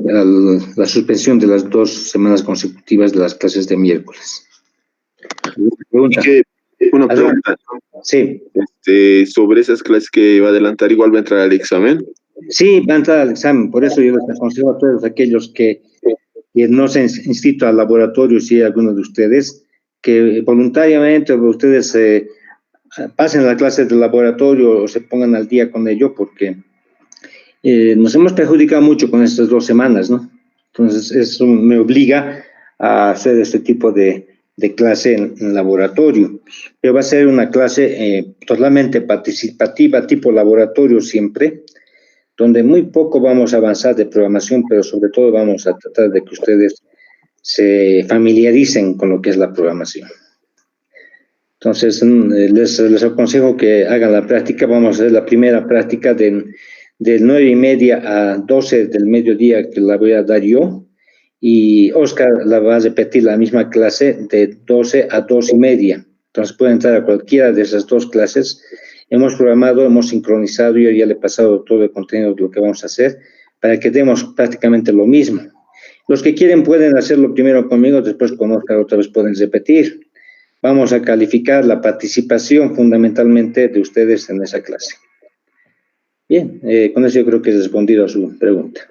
la suspensión de las 2 semanas consecutivas de las clases de miércoles. Una pregunta. Sí. Sobre esas clases que va a adelantar, ¿igual va a entrar al examen? Sí, va a entrar al examen. Por eso yo les aconsejo a todos aquellos que no se han inscrito al laboratorio, si hay alguno de ustedes, que voluntariamente ustedes pasen la clase del laboratorio o se pongan al día con ello, porque nos hemos perjudicado mucho con estas 2 semanas, ¿no? Entonces, eso me obliga a hacer este tipo de clase en laboratorio. Pero va a ser una clase totalmente participativa, tipo laboratorio siempre, donde muy poco vamos a avanzar de programación, pero sobre todo vamos a tratar de que ustedes se familiaricen con lo que es la programación. Entonces, les aconsejo que hagan la práctica. Vamos a hacer la primera práctica de 9:30 a 12 del mediodía, que la voy a dar yo, y Oscar la va a repetir la misma clase de 12 a 2:30. Entonces, pueden entrar a cualquiera de esas 2 clases. Hemos programado, hemos sincronizado, yo ya le he pasado todo el contenido de lo que vamos a hacer, para que demos prácticamente lo mismo. Los que quieren pueden hacerlo primero conmigo, después con Oscar otra vez pueden repetir. Vamos a calificar la participación fundamentalmente de ustedes en esa clase. Bien, con eso yo creo que he respondido a su pregunta.